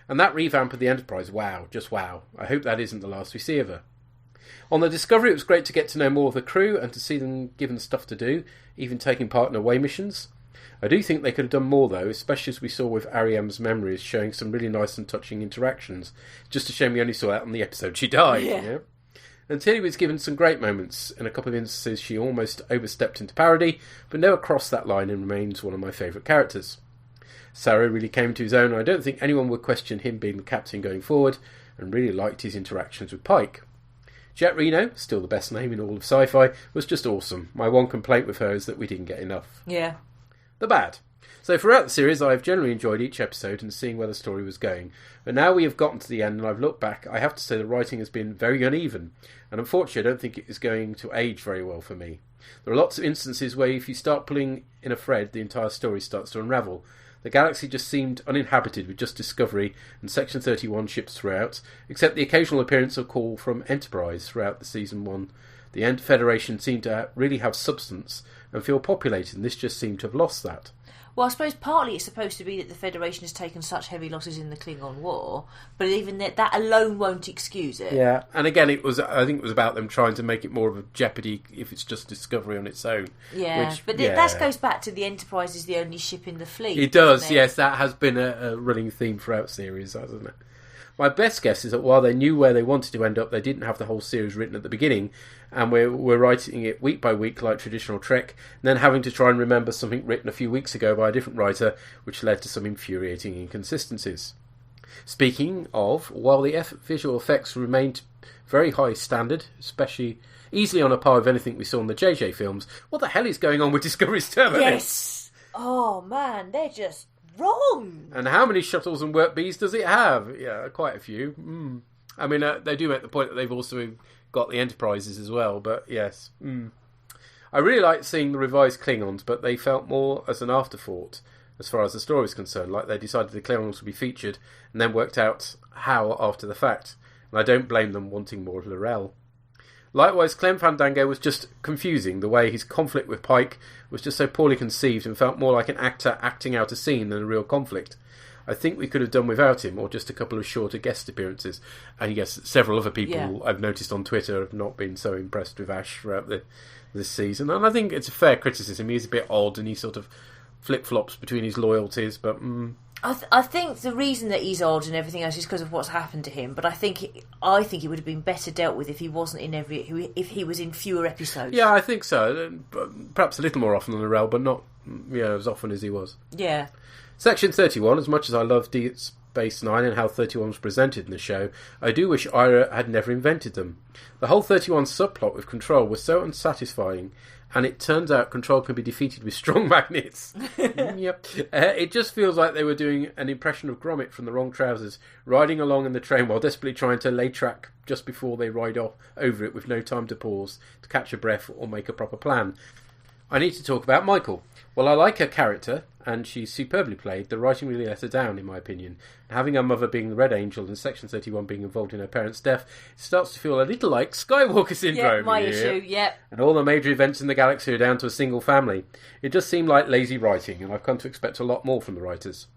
And that revamp of the Enterprise, wow, just wow. I hope that isn't the last we see of her. On the Discovery, it was great to get to know more of the crew and to see them given stuff to do, even taking part in away missions. I do think they could have done more, though, especially as we saw with Ariam's memories showing some really nice and touching interactions. Just a shame we only saw that on the episode she died. Yeah. You know? And Tilly was given some great moments. In a couple of instances, she almost overstepped into parody, but never crossed that line and remains one of my favourite characters. Saru really came to his own, and I don't think anyone would question him being the captain going forward, and really liked his interactions with Pike. Jet Reno, still the best name in all of sci-fi, was just awesome. My one complaint with her is that we didn't get enough. Yeah. The bad. So throughout the series, I have generally enjoyed each episode and seeing where the story was going. But now we have gotten to the end and I've looked back, I have to say the writing has been very uneven. And unfortunately, I don't think it is going to age very well for me. There are lots of instances where if you start pulling in a thread, the entire story starts to unravel. The galaxy just seemed uninhabited with just Discovery and Section 31 ships throughout, except the occasional appearance of call from Enterprise throughout the Season 1. The Federation seemed to really have substance and feel populated, and this just seemed to have lost that. Well, I suppose partly it's supposed to be that the Federation has taken such heavy losses in the Klingon War, but even that alone won't excuse it. Yeah, and again, I think it was about them trying to make it more of a jeopardy if it's just Discovery on its own. Yeah, but that goes back to the Enterprise is the only ship in the fleet. It does, doesn't it? yes, that has been a running theme throughout series, hasn't it? My best guess is that while they knew where they wanted to end up, they didn't have the whole series written at the beginning, and we're writing it week by week like traditional Trek, and then having to try and remember something written a few weeks ago by a different writer, which led to some infuriating inconsistencies. Speaking of, while the visual effects remained very high standard, especially easily on a par with anything we saw in the JJ films, what the hell is going on with Discovery's Terminus? Yes! Oh man, they're just wrong! And how many shuttles and work bees does it have? Yeah, quite a few. I mean, they do make the point that they've also got the Enterprises as well, but yes. I really liked seeing the revised Klingons, but they felt more as an afterthought as far as the story is concerned, like they decided the Klingons would be featured and then worked out how after the fact. And I don't blame them wanting more of L'Rell. Likewise, Clem Fandango was just confusing. The way his conflict with Pike was just so poorly conceived and felt more like an actor acting out a scene than a real conflict. I think we could have done without him, or just a couple of shorter guest appearances. And yes, several other people I've noticed on Twitter have not been so impressed with Ash throughout this season. And I think it's a fair criticism. He's a bit odd and he sort of flip-flops between his loyalties, but... I think the reason that he's odd and everything else is because of what's happened to him. But I think it would have been better dealt with if he wasn't if he was in fewer episodes. Yeah, I think so. Perhaps a little more often than L'Rell, but not as often as he was. Yeah. Section 31. As much as I love Deep Space Nine and how 31 was presented in the show, I do wish Ira had never invented them. The whole 31 subplot with Control was so unsatisfying. And it turns out Control can be defeated with strong magnets. Yep. It just feels like they were doing an impression of Gromit from The Wrong Trousers, riding along in the train while desperately trying to lay track just before they ride off over it with no time to pause, to catch a breath or make a proper plan. I need to talk about Michael. Well, I like her character, and she's superbly played. The writing really let her down, in my opinion. Having her mother being the Red Angel and Section 31 being involved in her parents' death, it starts to feel a little like Skywalker Syndrome. Yeah, my issue, yep. And all the major events in the galaxy are down to a single family. It just seemed like lazy writing, and I've come to expect a lot more from the writers.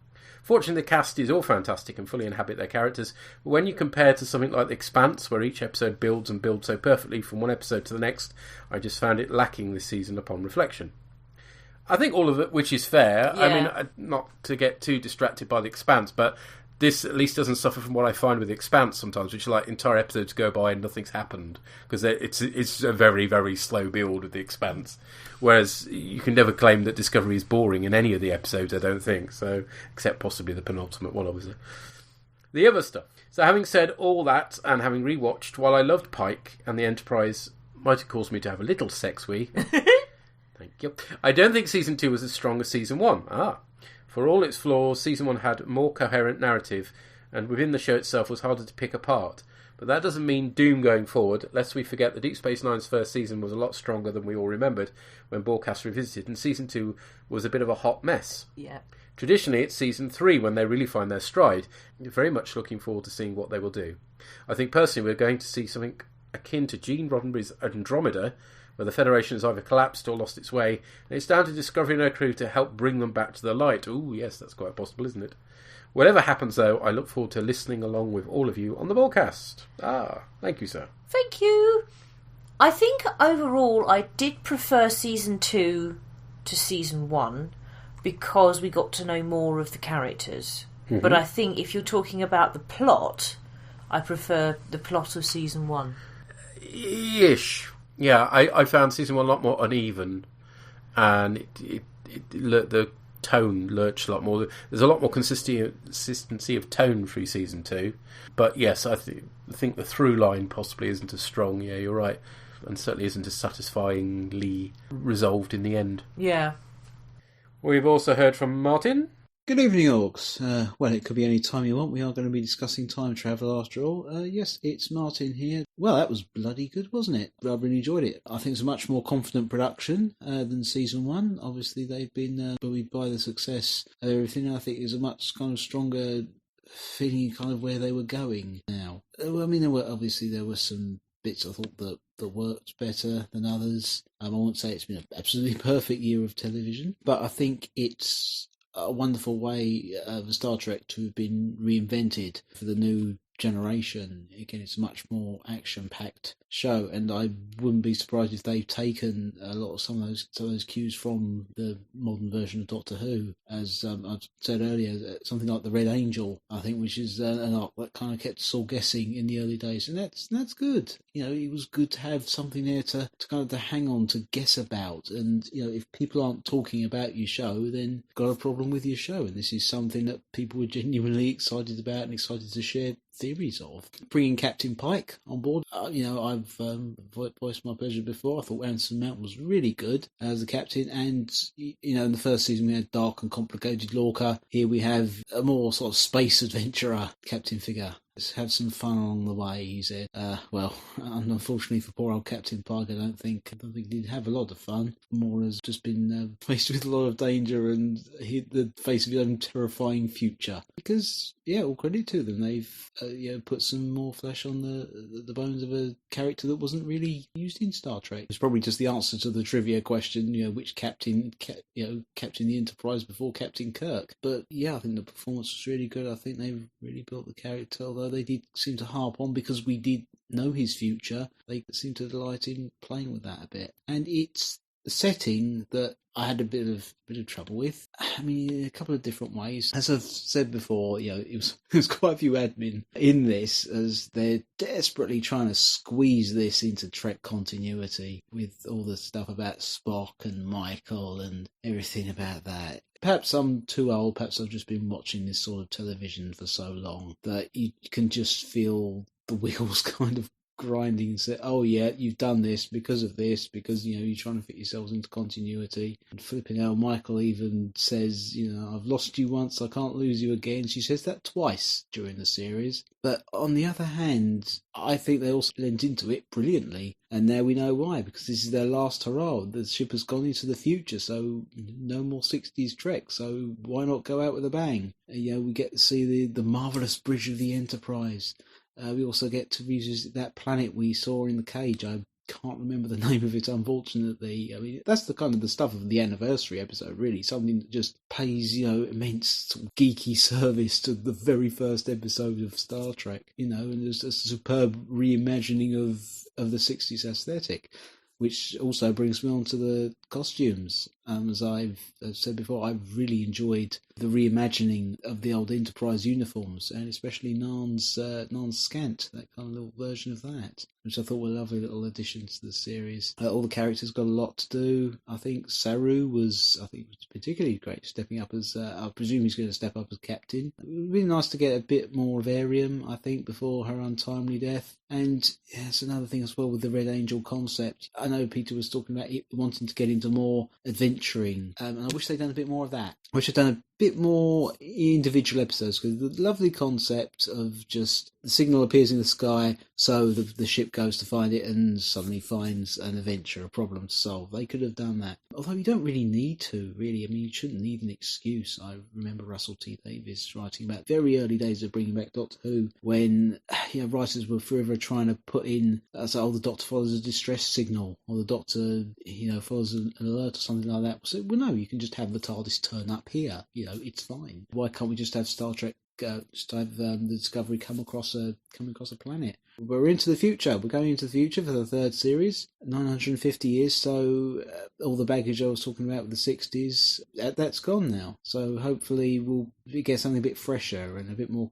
Fortunately, the cast is all fantastic and fully inhabit their characters, but when you compare to something like The Expanse, where each episode builds and builds so perfectly from one episode to the next, I just found it lacking this season upon reflection. I think all of it, which is fair. Yeah. I mean, not to get too distracted by The Expanse, but this at least doesn't suffer from what I find with The Expanse sometimes, which is like entire episodes go by and nothing's happened, because it's a very, very slow build with The Expanse. Whereas you can never claim that Discovery is boring in any of the episodes, I don't think, so except possibly the penultimate one, obviously. The other stuff. So having said all that, and having rewatched, while I loved Pike and the Enterprise might have caused me to have a little sex wee... Thank you. I don't think Season 2 was as strong as Season 1. For all its flaws, Season 1 had more coherent narrative, and within the show itself was harder to pick apart. But that doesn't mean doom going forward, lest we forget that Deep Space Nine's first season was a lot stronger than we all remembered when Borgcast revisited, and Season 2 was a bit of a hot mess. Yeah. Traditionally, it's Season 3 when they really find their stride. Very much looking forward to seeing what they will do. I think personally we're going to see something akin to Gene Roddenberry's Andromeda, where the Federation has either collapsed or lost its way, and it's down to Discovery and her crew to help bring them back to the light. Ooh, yes, that's quite possible, isn't it? Whatever happens, though, I look forward to listening along with all of you on the Borgcast. Thank you, sir. Thank you. I think overall I did prefer Season 2 to Season 1 because we got to know more of the characters. Mm-hmm. But I think if you're talking about the plot, I prefer the plot of Season 1. Ish. Yeah, I found Season 1 a lot more uneven, and the tone lurched a lot more. There's a lot more consistency of tone through Season 2. But yes, I think the through line possibly isn't as strong. Yeah, you're right. And certainly isn't as satisfyingly resolved in the end. Yeah. We've also heard from Martin. Good evening, Orcs. Well, it could be any time you want. We are going to be discussing time travel after all. Yes, it's Martin here. Well, that was bloody good, wasn't it? I really enjoyed it. I think it's a much more confident production than Season 1. Obviously, they've been buoyed by the success of everything. I think it's a much kind of stronger feeling kind of where they were going now. I mean, there were some bits I thought that worked better than others. I won't say it's been an absolutely perfect year of television, but I think it's a wonderful way of Star Trek to have been reinvented for the new generation. Again, it's a much more action-packed show, and I wouldn't be surprised if they've taken a lot of some of those cues from the modern version of Doctor Who. As I've said earlier, something like the Red Angel, I think, which is an arc that kind of kept us all guessing in the early days, and that's good. It was good to have something there to kind of to hang on, to guess about, and if people aren't talking about your show, then you've got a problem with your show, and this is something that people were genuinely excited about and excited to share theories of. Bringing Captain Pike on board, I've voiced my pleasure before. I thought Anson Mount was really good as the captain, and in the first season we had dark and complicated Lorca. Here we have a more sort of space adventurer captain figure. Let's have some fun along the way, he said. Well, unfortunately for poor old Captain Pike, I don't think he'd have a lot of fun. More has just been faced with a lot of danger and hit the face of his own terrifying future. Because, all credit to them. They've put some more flesh on the bones of a character that wasn't really used in Star Trek. It's probably just the answer to the trivia question, which captain the Enterprise before Captain Kirk. But I think the performance was really good. I think they really built the character, although they did seem to harp on, because we did know his future, they seemed to delight in playing with that a bit. And it's a setting that I had a bit of trouble with. I mean, in a couple of different ways. As I've said before, it was quite a few admin in this, as they're desperately trying to squeeze this into Trek continuity with all the stuff about Spock and Michael and everything about that. Perhaps I'm too old, perhaps I've just been watching this sort of television for so long that you can just feel the wheels kind of grinding and say, oh yeah, you've done this because of this, because you're trying to fit yourselves into continuity. And flipping out, Michael even says, I've lost you once, I can't lose you again. She says that twice during the series. But on the other hand, I think they also lent into it brilliantly. And now we know why, because this is their last hurrah. The ship has gone into the future, so no more 60s Trek, so why not go out with a bang? We get to see the marvellous bridge of the Enterprise. We also get to revisit that planet we saw in the cage. I can't remember the name of it, unfortunately. I mean, that's the kind of the stuff of the anniversary episode, really. Something that just pays, immense sort of geeky service to the very first episode of Star Trek, and there's a superb reimagining of the 60s aesthetic. Which also brings me on to the costumes. As I've said before, I've really enjoyed the reimagining of the old Enterprise uniforms, and especially Narn's Scant, that kind of little version of that, which I thought were lovely little additions to the series. All the characters got a lot to do. I think Saru was particularly great, stepping up as, I presume he's going to step up as captain. It would be nice to get a bit more of Ariam, I think, before her untimely death. And it's another thing as well with the Red Angel concept. I know Peter was talking about it, wanting to get into more adventuring, and I wish they'd done a bit more of that. I wish they'd done a bit more individual episodes, because the lovely concept of just the signal appears in the sky, so the ship goes to find it and suddenly finds an adventure, a problem to solve. They could have done that. Although you don't really need to, really. I mean, you shouldn't need an excuse. I remember Russell T Davies writing about very early days of bringing back Doctor Who, when writers were forever trying to put in, the Doctor follows a distress signal, or the Doctor, follows an alert or something like that. So, well, no, you can just have the TARDIS turn up here. It's fine. Why can't we just have Star Trek? Just have the Discovery come across a planet. We're into the future. We're going into the future for the third series. 950 years. So all the baggage I was talking about with the 60s, that's gone now. So hopefully we'll get something a bit fresher and a bit more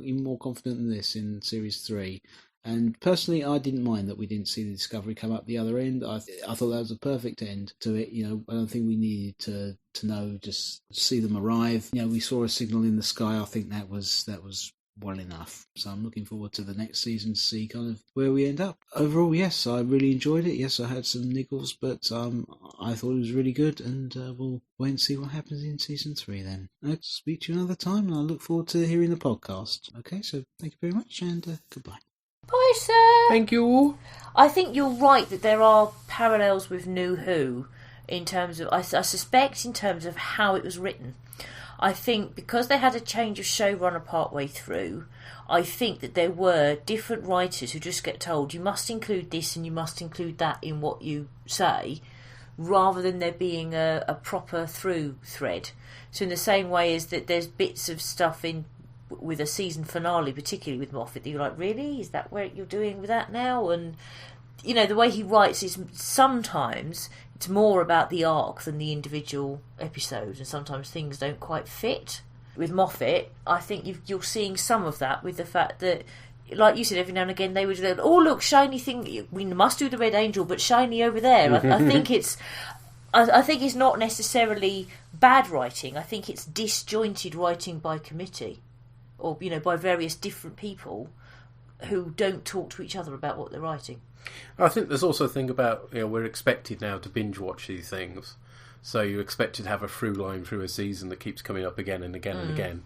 even more confident than this in series 3. And personally, I didn't mind that we didn't see the Discovery come up the other end. I thought that was a perfect end to it. I don't think we needed to know, just see them arrive. We saw a signal in the sky. I think that was well enough. So I'm looking forward to the next season to see kind of where we end up. Overall, yes, I really enjoyed it. Yes, I had some niggles, but I thought it was really good, and we'll wait and see what happens in season 3 then. I'll speak to you another time, and I look forward to hearing the podcast. Okay, so thank you very much, and goodbye. Bye, sir. Thank you. I think you're right that there are parallels with New Who in terms of, I suspect, in terms of how it was written. I think because they had a change of showrunner partway through, I think that there were different writers who just get told, you must include this and you must include that in what you say, rather than there being a proper through thread. So in the same way as that there's bits of stuff in with a season finale, particularly with Moffat, that you're like, really? Is that where you're doing with that now? And, you know, the way he writes is sometimes it's more about the arc than the individual episode, and sometimes things don't quite fit. With Moffat, I think you're seeing some of that with the fact that, like you said, every now and again they would go, oh, look, shiny thing, we must do the Red Angel, but shiny over there. I think it's... I think it's not necessarily bad writing. I think it's disjointed writing by committee, or, you know, by various different people who don't talk to each other about what they're writing. I think there's also a thing about, you know, we're expected now to binge watch these things, so you're expected to have a through line through a season that keeps coming up again and again and again.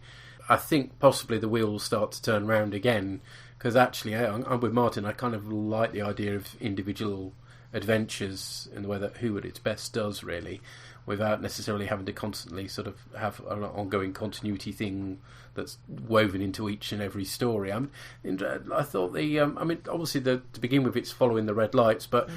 I think possibly the wheel will start to turn round again, because actually, I'm with Martin. I kind of like the idea of individual adventures in the way that Who at its best does, really, without necessarily having to constantly sort of have an ongoing continuity thing that's woven into each and every story. I thought obviously to begin with, it's following the red lights, but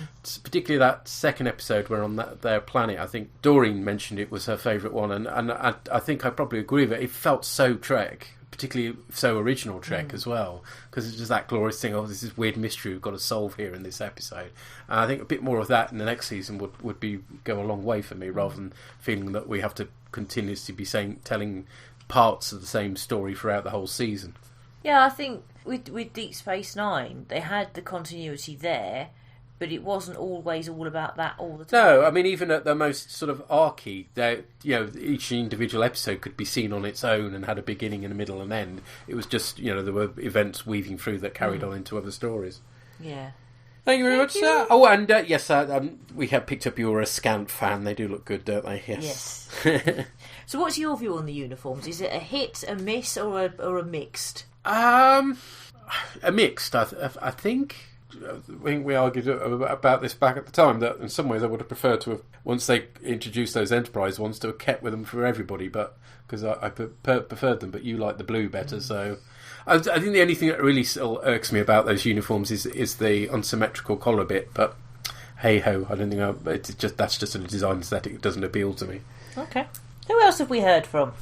particularly that second episode where on their planet, I think Doreen mentioned it was her favourite one, and I think I probably agree with it. It felt so Trek, particularly so original Trek as well, because it's just that glorious thing, oh, this is weird mystery we've got to solve here in this episode. And I think a bit more of that in the next season would go a long way for me, rather than feeling that we have to continuously be telling parts of the same story throughout the whole season. Yeah, I think with Deep Space Nine, they had the continuity there, but it wasn't always all about that all the time. No, I mean, even at the most sort of archy, each individual episode could be seen on its own and had a beginning and a middle and end. It was just, you know, there were events weaving through that carried on into other stories. Yeah. Thank you very much, sir. Oh, and yes, we have picked up you're a Scant fan. They do look good, don't they? Yes. So what's your view on the uniforms? Is it a hit, a miss, or a mixed? A mixed, I think. I think we argued about this back at the time, that in some ways I would have preferred to have, once they introduced those Enterprise ones, to have kept with them for everybody, but because I preferred them, but you like the blue better, so... I think the only thing that really still irks me about those uniforms is the unsymmetrical collar bit, but hey-ho, I don't think that's just a design aesthetic that doesn't appeal to me. Okay. Who else have we heard from?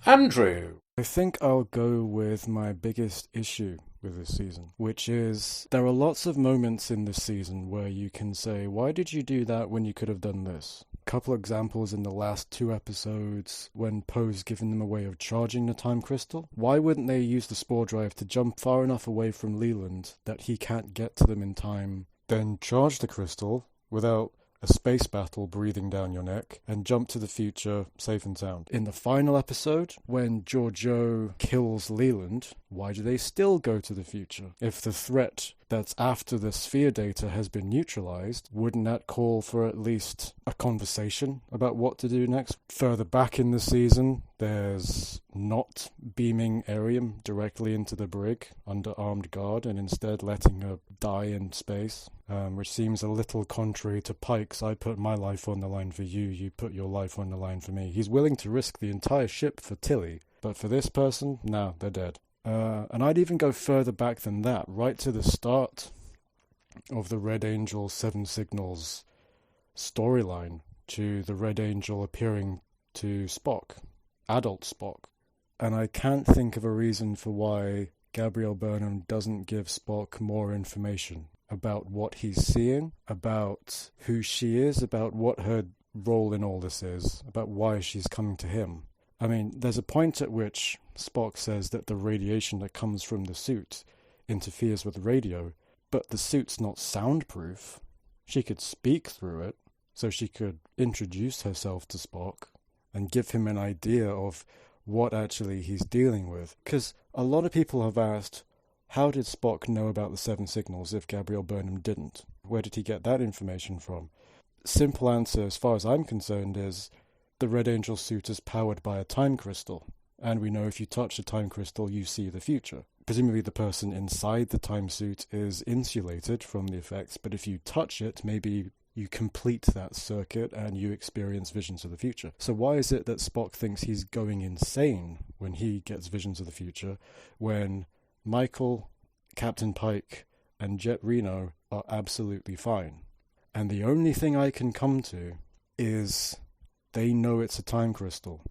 Andrew. I think I'll go with my biggest issue with this season, which is there are lots of moments in this season where you can say, why did you do that when you could have done this? A couple examples in the last 2 episodes when Poe's given them a way of charging the time crystal. Why wouldn't they use the spore drive to jump far enough away from Leland that he can't get to them in time, then charge the crystal without a space battle breathing down your neck, and jump to the future safe and sound? In the final episode, when Georgiou kills Leland, why do they still go to the future? If the threat that's after the sphere data has been neutralized, wouldn't that call for at least a conversation about what to do next? Further back in the season, there's not beaming Arium directly into the brig under armed guard and instead letting her die in space, which seems a little contrary to Pike's I put my life on the line for you, you put your life on the line for me. He's willing to risk the entire ship for Tilly, but for this person, no, they're dead. And I'd even go further back than that, right to the start of the Red Angel 7 Signals storyline, to the Red Angel appearing to Spock, adult Spock. And I can't think of a reason for why Gabrielle Burnham doesn't give Spock more information about what he's seeing, about who she is, about what her role in all this is, about why she's coming to him. I mean, there's a point at which Spock says that the radiation that comes from the suit interferes with radio, but the suit's not soundproof. She could speak through it, so she could introduce herself to Spock and give him an idea of what actually he's dealing with. Because a lot of people have asked, how did Spock know about the 7 signals if Gabrielle Burnham didn't? Where did he get that information from? Simple answer, as far as I'm concerned, is the Red Angel suit is powered by a time crystal, and we know if you touch a time crystal, you see the future. Presumably the person inside the time suit is insulated from the effects, but if you touch it, maybe you complete that circuit and you experience visions of the future. So why is it that Spock thinks he's going insane when he gets visions of the future, when Michael, Captain Pike, and Jet Reno are absolutely fine? And the only thing I can come to is they know it's a time crystal.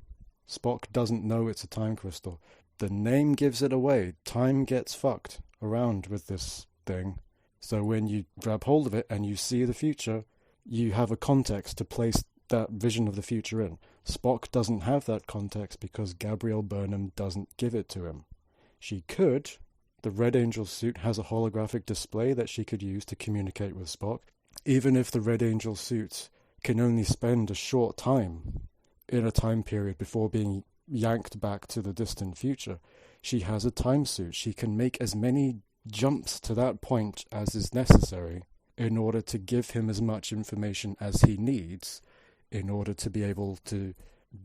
Spock doesn't know it's a time crystal. The name gives it away. Time gets fucked around with this thing. So when you grab hold of it and you see the future, you have a context to place that vision of the future in. Spock doesn't have that context because Gabrielle Burnham doesn't give it to him. She could. The Red Angel suit has a holographic display that she could use to communicate with Spock. Even if the Red Angel suit can only spend a short time in a time period before being yanked back to the distant future, she has a time suit. She can make as many jumps to that point as is necessary in order to give him as much information as he needs in order to be able to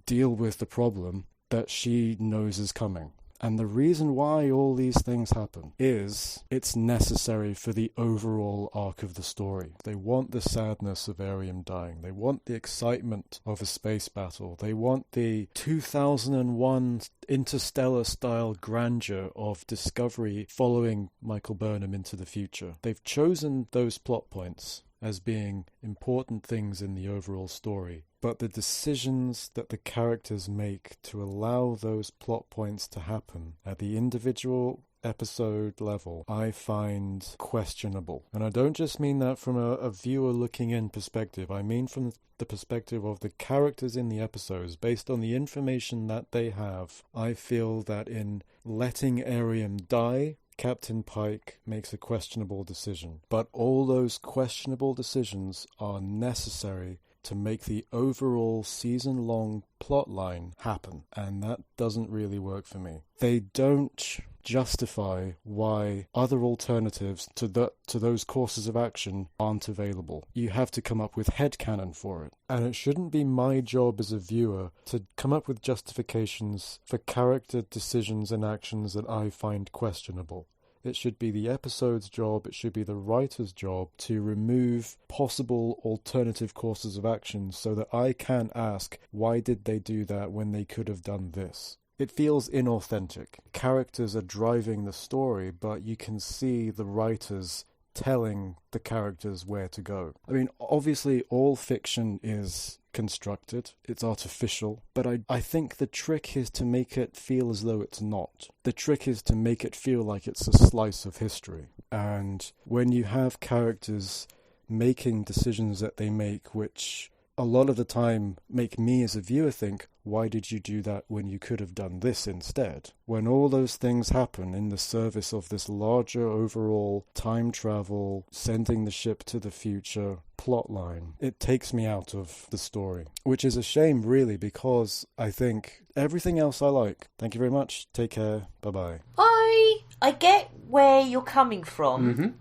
deal with the problem that she knows is coming. And the reason why all these things happen is it's necessary for the overall arc of the story. They want the sadness of Arium dying. They want the excitement of a space battle. They want the 2001 interstellar-style grandeur of Discovery following Michael Burnham into the future. They've chosen those plot points as being important things in the overall story. But the decisions that the characters make to allow those plot points to happen at the individual episode level, I find questionable. And I don't just mean that from a viewer looking in perspective. I mean from the perspective of the characters in the episodes. Based on the information that they have, I feel that in letting Arium die, Captain Pike makes a questionable decision. But all those questionable decisions are necessary to make the overall season-long plotline happen, and that doesn't really work for me. They don't justify why other alternatives to those courses of action aren't available. You have to come up with headcanon for it, and it shouldn't be my job as a viewer to come up with justifications for character decisions and actions that I find questionable. It should be the episode's job, it should be the writer's job to remove possible alternative courses of action so that I can ask, why did they do that when they could have done this? It feels inauthentic. Characters are driving the story, but you can see the writers telling the characters where to go. I mean, obviously all fiction is constructed, it's artificial, but I think the trick is to make it feel as though it's not. The trick is to make it feel like it's a slice of history. And when you have characters making decisions that they make, which a lot of the time make me as a viewer think, why did you do that when you could have done this instead? When all those things happen in the service of this larger overall time travel, sending the ship to the future plotline, it takes me out of the story. Which is a shame, really, because I think everything else I like. Thank you very much. Take care. Bye-bye. I get where you're coming from,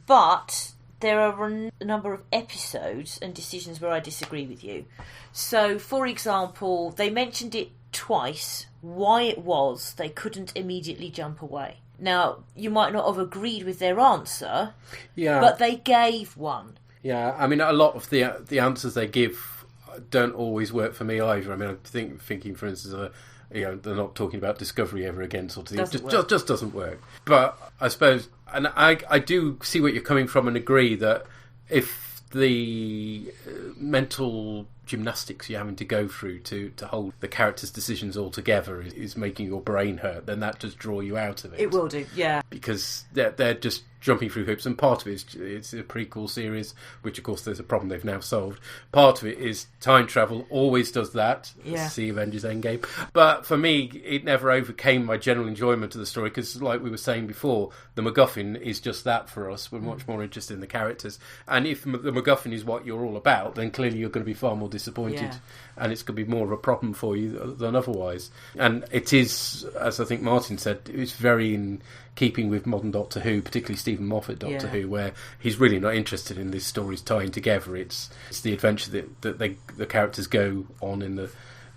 but there are a number of episodes and decisions where I disagree with you. So, for example, they mentioned it twice, why it was they couldn't immediately jump away. Now, you might not have agreed with their answer, but they gave one. Yeah, I mean, a lot of the answers they give don't always work for me either. I mean, thinking, for instance, they're not talking about Discovery ever again, sort of thing. Just doesn't work. But I suppose, and I do see what you're coming from and agree that if the mental gymnastics you're having to go through to hold the characters' decisions all together is making your brain hurt, then that does draw you out of it. It will do, yeah. Because they're just jumping through hoops, and part of it is it's a prequel series, which of course there's a problem they've now solved. Part of it is time travel always does that. Yeah. See Avengers Endgame. But for me, it never overcame my general enjoyment of the story, because like we were saying before, the MacGuffin is just that for us. We're much more interested in the characters, and if the MacGuffin is what you're all about, then clearly you're going to be far more disappointed, and it's going to be more of a problem for you than otherwise. And it is, as I think Martin said, it's very in keeping with modern Doctor Who, particularly Stephen Moffat Doctor Who, where he's really not interested in these stories tying together. It's the adventure that the characters go on in the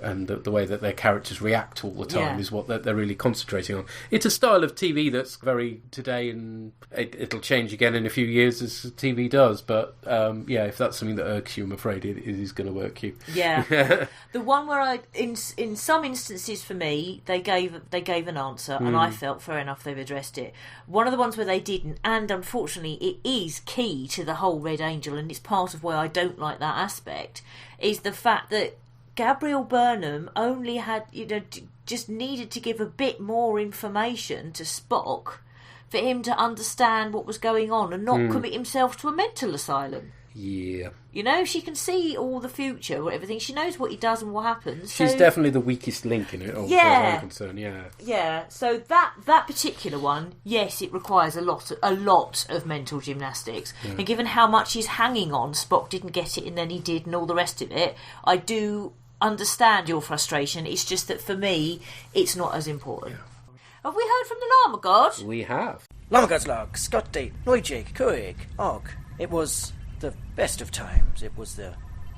and the way that their characters react all the time Yeah. is what they're really concentrating on. It's a style of TV that's very today, and it'll change again in a few years as TV does, but if that's something that irks you, I'm afraid it is going to irk you. Yeah. The one where in some instances for me, they gave an answer, and I felt fair enough, they've addressed it. One of the ones where they didn't, and unfortunately it is key to the whole Red Angel, and it's part of why I don't like that aspect, is the fact that Gabriel Burnham only had, just needed to give a bit more information to Spock for him to understand what was going on and not commit himself to a mental asylum. Yeah. She can see all the future or everything. She knows what he does and what happens. She's definitely the weakest link in it, as far as I'm concerned, yeah. Yeah, so that particular one, yes, it requires a lot of mental gymnastics. Yeah. And given how much he's hanging on, Spock didn't get it and then he did and all the rest of it, I do understand your frustration. It's just that for me, it's not as important. Yeah. Have we heard from the Llama God? We have. Llama God's log, Scotty, Noijig, Kuig, Og. It was the best of times. It was the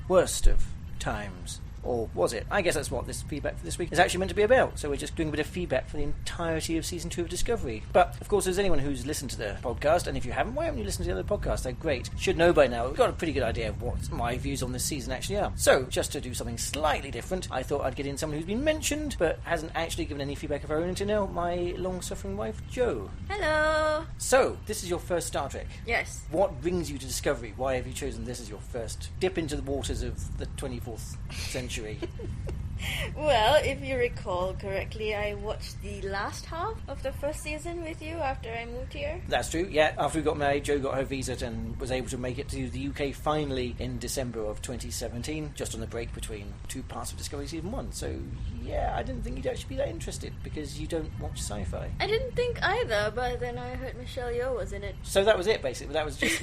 worst of times. Or was it? I guess that's what this feedback for this week is actually meant to be about. So we're just doing a bit of feedback for the entirety of Season 2 of Discovery. But, of course, as anyone who's listened to the podcast, and if you haven't, why haven't you listened to the other podcasts? They're great. Should know by now. We've got a pretty good idea of what my views on this season actually are. So, just to do something slightly different, I thought I'd get in someone who's been mentioned, but hasn't actually given any feedback of her own until now, my long-suffering wife, Jo. Hello. So, this is your first Star Trek. Yes. What brings you to Discovery? Why have you chosen this as your first dip into the waters of the 24th century? Well, if you recall correctly, I watched the last half of the first season with you after I moved here. That's true, yeah. After we got married, Jo got her visa and was able to make it to the UK finally in December of 2017, just on the break between two parts of Discovery Season 1. So, yeah, I didn't think you'd actually be that interested, because you don't watch sci-fi. I didn't think either, but then I heard Michelle Yeoh was in it. So that was it, basically. That was just...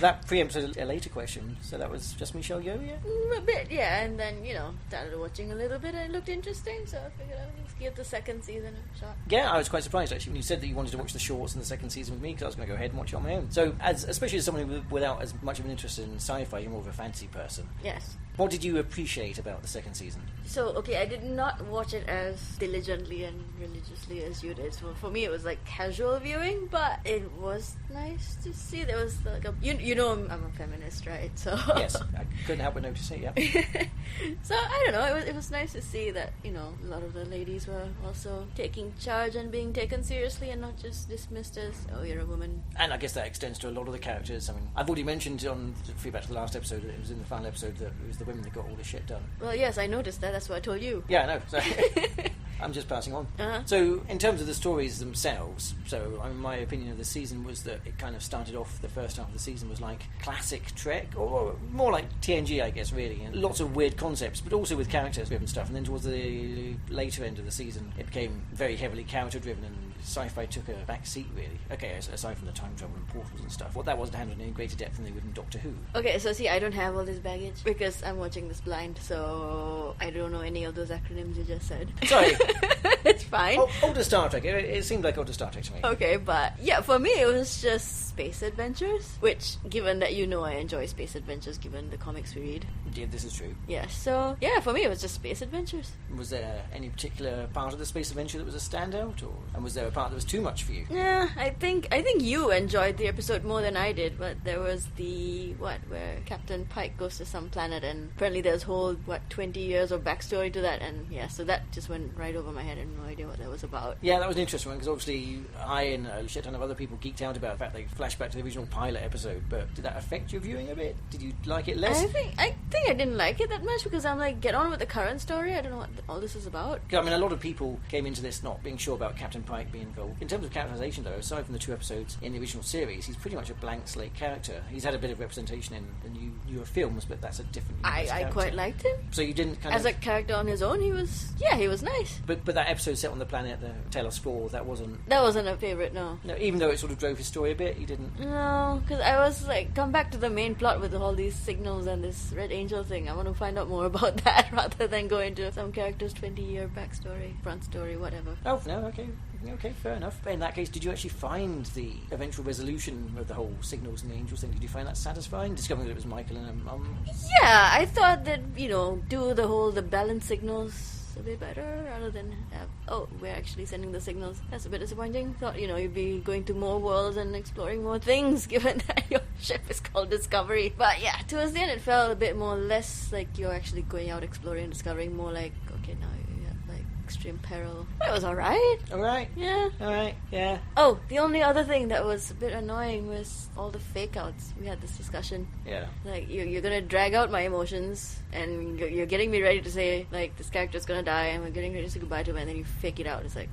that preempts a later question. So that was just Michelle Yeoh, yeah? A bit, yeah, and then, started watching a little bit and it looked interesting, so I figured I'd give the second season a shot. Yeah, I was quite surprised actually when you said that you wanted to watch the shorts in the second season with me, because I was going to go ahead and watch it on my own. So, especially as someone without as much of an interest in sci-fi, you're more of a fantasy person. Yes. What did you appreciate about the second season? So, okay, I did not watch it as diligently and religiously as you did. So for me, it was like casual viewing, but it was nice to see. There was like I'm a feminist, right? So yes, I couldn't help but notice it. Yeah. So I don't know. It was nice to see that a lot of the ladies were also taking charge and being taken seriously and not just dismissed as, oh, you're a woman. And I guess that extends to a lot of the characters. I mean, I've already mentioned on the feedback to the last episode that it was in the final episode that it was the women that got all the shit done. Well, yes, I noticed that. That's what I told you. Yeah, I know. So I'm just passing on. Uh-huh. So, in terms of the stories themselves, my opinion of the season was that it kind of started off, the first half of the season was like classic Trek, or more like TNG, I guess, really. And lots of weird concepts, but also with character-driven stuff. And then towards the later end of the season, it became very heavily character-driven, and sci-fi took a back seat, really. Okay, aside from the time travel and portals and stuff. What that wasn't handled in greater depth than they would in Doctor Who. Okay, so see, I don't have all this baggage because I'm watching this blind, so I don't know any of those acronyms you just said. Sorry. It's fine. Older Star Trek. It seemed like older Star Trek to me. Okay, but yeah, for me it was just space adventures, which, given that I enjoy space adventures given the comics we read. Yeah, this is true. Yeah, so yeah, for me it was just space adventures. Was there any particular part of the space adventure that was a standout, and was there a part that was too much for you? Yeah, I think you enjoyed the episode more than I did, but there was the where Captain Pike goes to some planet and apparently there's whole 20 years of backstory to that, and yeah, so that just went right over my head. I had no idea what that was about. Yeah, that was an interesting one, because obviously I and a shit ton of other people geeked out about the fact they flashed back to the original pilot episode, but did that affect your viewing a bit? Did you like it less? I think I didn't like it that much because I'm like, get on with the current story. I don't know what all this is about. I mean, a lot of people came into this not being sure about Captain Pike being involved. In terms of characterization, though, aside from the 2 episodes in the original series, he's pretty much a blank slate character. He's had a bit of representation in the newer films, but that's a different I quite liked him. So you didn't as a character on his own, he was nice. But that episode set on the planet, the Talos 4, that wasn't a favourite, no. No, even though it sort of drove his story a bit, didn't? No, because I was like, come back to the main plot with all these signals and this Red Angel thing. I want to find out more about that rather than go into some character's 20-year backstory, front story, whatever. Oh, no, okay. Okay, fair enough. But in that case, did you actually find the eventual resolution of the whole signals and the angels thing? Did you find that satisfying? Discovering that it was Michael and her mum? Yeah, I thought that, do the balance signals a bit better rather than have, we're actually sending the signals. That's a bit disappointing. Thought, you'd be going to more worlds and exploring more things given that your ship is called Discovery. But yeah, towards the end it felt a bit more less like you're actually going out exploring and discovering, more like, okay, now you have like extreme peril. But it was alright. Alright? Yeah. Alright, yeah. Oh, the only other thing that was a bit annoying was all the fake outs. We had this discussion. Yeah. Like, you're gonna drag out my emotions, and you're getting me ready to say, like, this character's gonna die, and we're getting ready to say goodbye to him, and then you fake it out. It's like,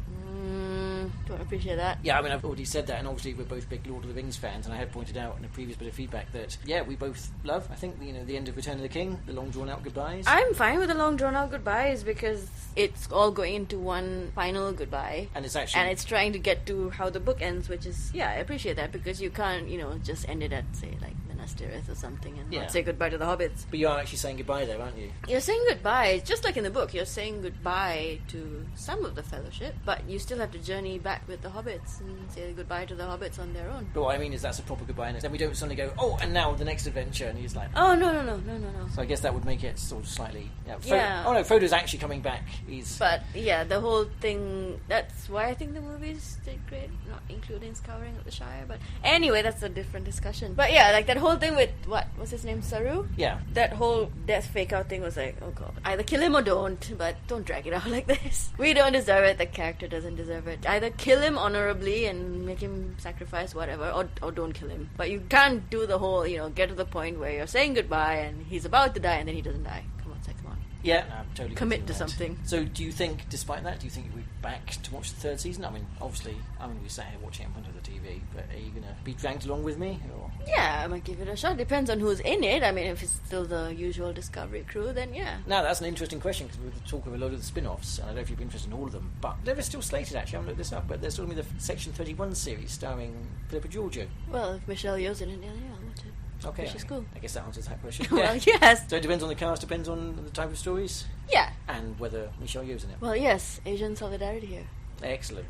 don't appreciate that. Yeah, I mean, I've already said that, and obviously we're both big Lord of the Rings fans, and I had pointed out in a previous bit of feedback that, yeah, we both love, I think, the end of Return of the King, the long drawn-out goodbyes. I'm fine with the long drawn-out goodbyes, because it's all going into one final goodbye. And it's actually... And it's trying to get to how the book ends, which is, yeah, I appreciate that, because you can't, just end it at, say, like, Minas Tirith or something, and not say goodbye to the hobbits. But you are actually saying goodbye there, aren't you? You're saying goodbye, just like in the book, you're saying goodbye to some of the Fellowship, but you still have to journey back with the hobbits and say goodbye to the hobbits on their own. But what I mean is that's a proper goodbye, and then we don't suddenly go, oh, and now the next adventure, and he's like... Oh, no. So I guess that would make it sort of slightly... Yeah. Oh, no, Frodo's actually coming back. But, yeah, the whole thing... That's why I think the movies did great, not including Scouring of the Shire, but... Anyway, that's a different discussion. But, yeah, like, that whole thing with... What was his name? Saru? Yeah. That whole death fake-out thing was like, oh, God. Either kill him or don't, but don't drag it out like this. We don't deserve it. The character doesn't deserve it. Either kill him honorably and make him sacrifice whatever, or don't kill him. But you can't do the whole, get to the point where you're saying goodbye and he's about to die and then he doesn't die. Come on. Yeah, I'm totally commit to something. So do you think, despite that, you'll be back to watch the third season? I mean, obviously, I'm going to be sat here watching it in front of the TV, but are you going to be dragged along with me? Or? Yeah, I might give it a shot. Depends on who's in it. I mean, if it's still the usual Discovery crew, then yeah. Now, that's an interesting question, because we were talking of a load of the spin-offs, and I don't know if you'd be interested in all of them, but they're still slated, actually. I haven't looked this up, but there's still going to be the Section 31 series starring Philippa Georgiou. Well, if Michelle Yeoh's in it, yeah, I'll watch it. Okay, she's cool. I guess that answers that question. Well, yes. So it depends on the cast, depends on the type of stories? Yeah. And whether Michelle Yeoh's in it? Well, yes. Asian solidarity here. Excellent.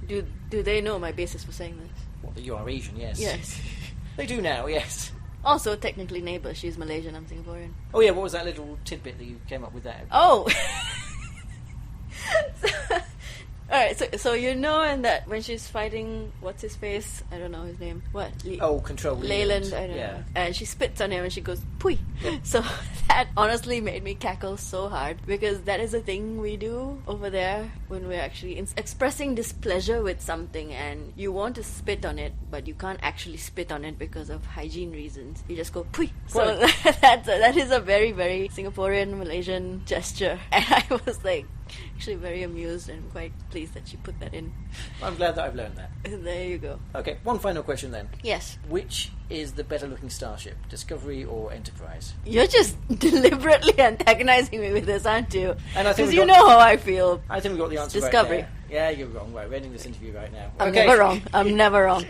Do they know my basis for saying this? What, that you are Asian, yes. Yes. They do now, yes. Also, technically neighbour. She's Malaysian, I'm Singaporean. Oh yeah, what was that little tidbit that you came up with there? Oh! Alright, so and that when she's fighting, what's his face? I don't know his name. What? Control. Leyland, I don't know. And she spits on him and she goes, pui. Yeah. So that honestly made me cackle so hard, because that is a thing we do over there when we're actually expressing displeasure with something and you want to spit on it, but you can't actually spit on it because of hygiene reasons. You just go, pui. So that is a very, very Singaporean, Malaysian gesture. And I was like, actually very amused and quite pleased that she put that in. I'm glad that I've learned that. There you go. Okay, one final question then. Yes. Which is the better looking starship, Discovery or Enterprise? You're just deliberately antagonizing me with this, aren't you? Because you know how I feel. I think we got the answer Discovery. right there. Yeah, you're wrong. Right, we're ending this interview right now. I'm never wrong. I'm never wrong.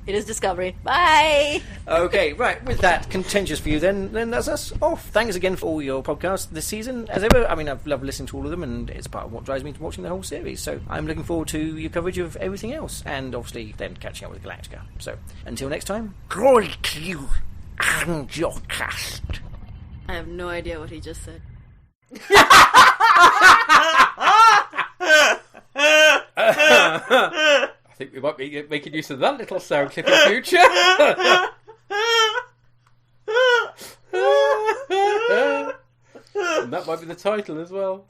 It is Discovery. Bye! Okay, right, with that contentious view then that's us off. Thanks again for all your podcasts this season. As ever, I mean, I've loved listening to all of them, and it's part of what drives me to watching the whole series. So I'm looking forward to your coverage of everything else, and obviously then catching up with Galactica. So until next time, glory to you and your cast. I have no idea what he just said. I think we might be making use of that little sound clip in future. And that might be the title as well.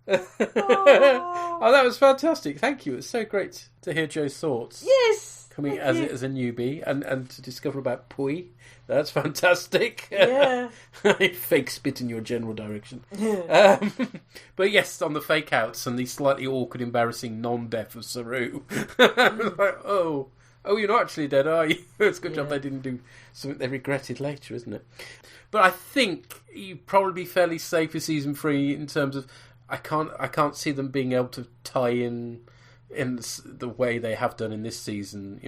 Yeah. Oh, that was fantastic. Thank you. It's so great to hear Joe's thoughts. Yes. Coming as a newbie and to discover about Pui. That's fantastic. Yeah. Fake spit in your general direction. Yeah. But yes, on the fake outs and the slightly awkward, embarrassing non-death of Saru. Like, oh, you're not actually dead, are you? It's a good job they didn't do something they regretted later, isn't it? But I think you'd probably be fairly safe for season 3 in terms of I can't see them being able to tie in in the way they have done in this season,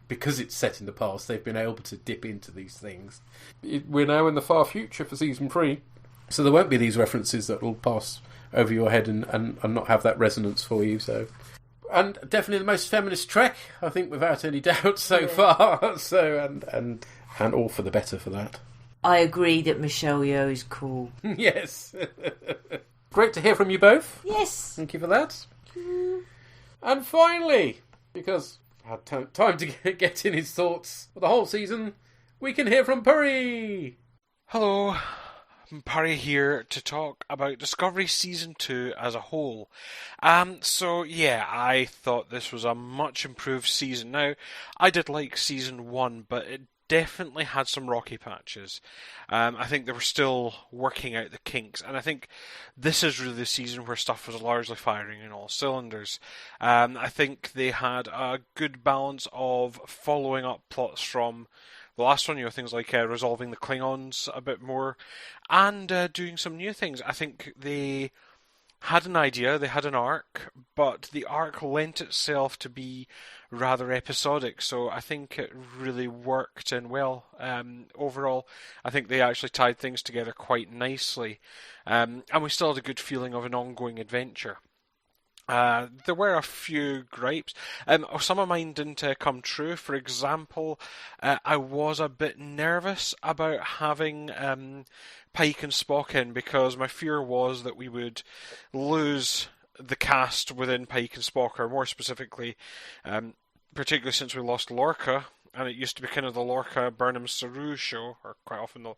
because it's set in the past, they've been able to dip into these things. We're now in the far future for season 3, so there won't be these references that will pass over your head and not have that resonance for you. So, and definitely the most feminist Trek, I think, without any doubt so far. So, and all for the better for that. I agree that Michelle Yeoh is cool. Yes. Great to hear from you both. Yes. Thank you for that. And finally, because I had time to get in his thoughts for the whole season, we can hear from Puri. Hello, I'm Puri here to talk about Discovery Season 2 as a whole. I thought this was a much improved season. Now, I did like Season 1, but it definitely had some rocky patches. I think they were still working out the kinks, and I think this is really the season where stuff was largely firing in all cylinders. I think they had a good balance of following up plots from the last one, things like resolving the Klingons a bit more, and doing some new things. I think they had an idea, they had an arc, but the arc lent itself to be rather episodic, so I think it really worked in well. Overall, I think they actually tied things together quite nicely, and we still had a good feeling of an ongoing adventure. There were a few gripes. Some of mine didn't come true. For example, I was a bit nervous about having Pike and Spock in, because my fear was that we would lose the cast within Pike and Spock, or more specifically, particularly since we lost Lorca, and it used to be kind of the Lorca Burnham Saru show, or quite often the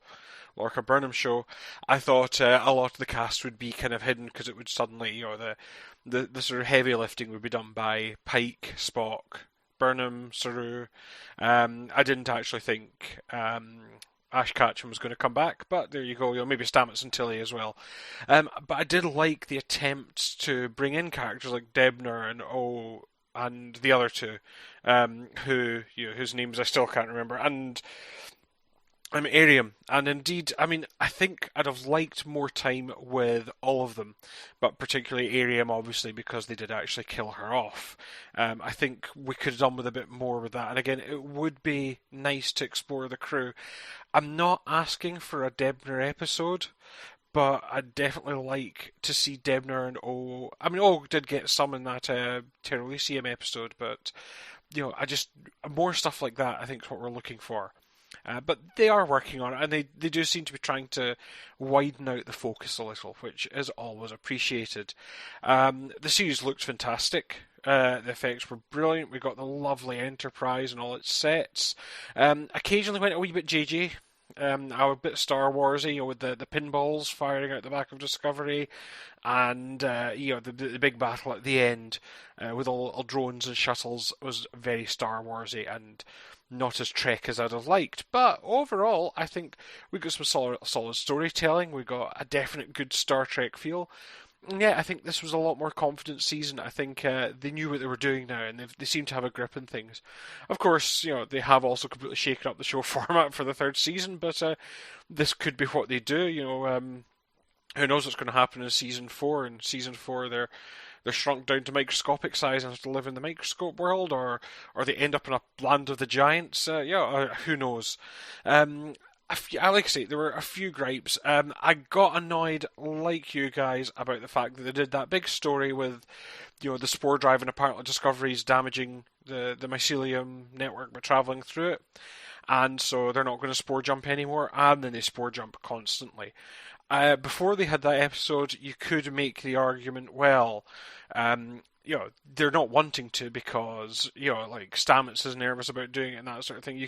Lorca Burnham show. I thought a lot of the cast would be kind of hidden, because it would suddenly, the sort of heavy lifting would be done by Pike, Spock, Burnham, Saru. I didn't actually think Ash Ketchum was going to come back, but there you go. Maybe Stamets and Tilly as well. But I did like the attempts to bring in characters like Debner and and the other two, whose names I still can't remember, and Ariam. And indeed, I think I'd have liked more time with all of them, but particularly Ariam, obviously, because they did actually kill her off. I think we could have done with a bit more with that. And again, it would be nice to explore the crew. I'm not asking for a Debner episode, but I'd definitely like to see Debner and O. O did get some in that Terra Elysium episode, but more stuff like that, I think, is what we're looking for. But they are working on it, and they do seem to be trying to widen out the focus a little, which is always appreciated. The series looked fantastic. The effects were brilliant. We got the lovely Enterprise and all its sets. Occasionally went a wee bit JJ. A bit Star Warsy, with the pinballs firing out the back of Discovery, and the big battle at the end with all drones and shuttles was very Star Warsy and not as Trek as I'd have liked. But overall, I think we got some solid storytelling. We got a definite good Star Trek feel. Yeah, I think this was a lot more confident season. I think they knew what they were doing now, and they seem to have a grip on things. Of course, they have also completely shaken up the show format for the third season, but this could be what they do. Who knows what's going to happen in season 4? In season 4, they're shrunk down to microscopic size and have to live in the microscope world, or they end up in a land of the giants. Who knows? Like I say, there were a few gripes. I got annoyed, like you guys, about the fact that they did that big story with, the spore drive and apparently discoveries damaging the mycelium network by travelling through it, and so they're not going to spore jump anymore, and then they spore jump constantly. Before they had that episode, you could make the argument, they're not wanting to because, like Stamets is nervous about doing it and that sort of thing.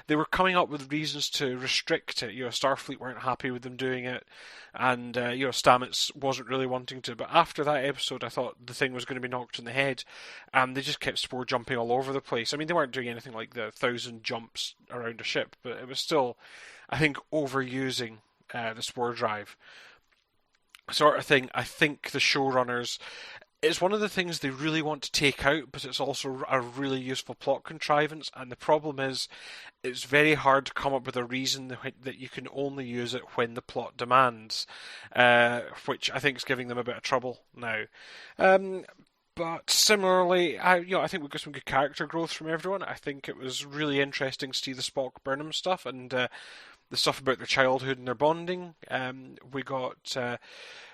They were coming up with reasons to restrict it. Starfleet weren't happy with them doing it, and Stamets wasn't really wanting to. But after that episode, I thought the thing was going to be knocked on the head, and they just kept spore jumping all over the place. They weren't doing anything like the 1,000 jumps around a ship, but it was still, I think, overusing the spore drive sort of thing. I think the showrunners, it's one of the things they really want to take out, but it's also a really useful plot contrivance, and the problem is it's very hard to come up with a reason that you can only use it when the plot demands, which I think is giving them a bit of trouble now. But similarly, I think we got some good character growth from everyone. I think it was really interesting to see the Spock Burnham stuff and the stuff about their childhood and their bonding. We got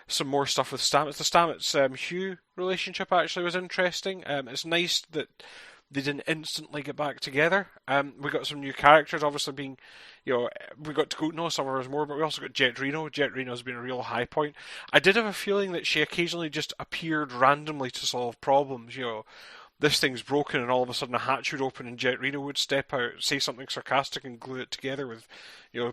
some more stuff with Stamets. The Stamets-Hugh relationship actually was interesting. It's nice that they didn't instantly get back together. We got some new characters, obviously being, we got to go know some of us more, but we also got Jet Reno. Jet Reno's been a real high point. I did have a feeling that she occasionally just appeared randomly to solve problems. This thing's broken, and all of a sudden a hatch would open, and Jet Reno would step out, say something sarcastic, and glue it together with,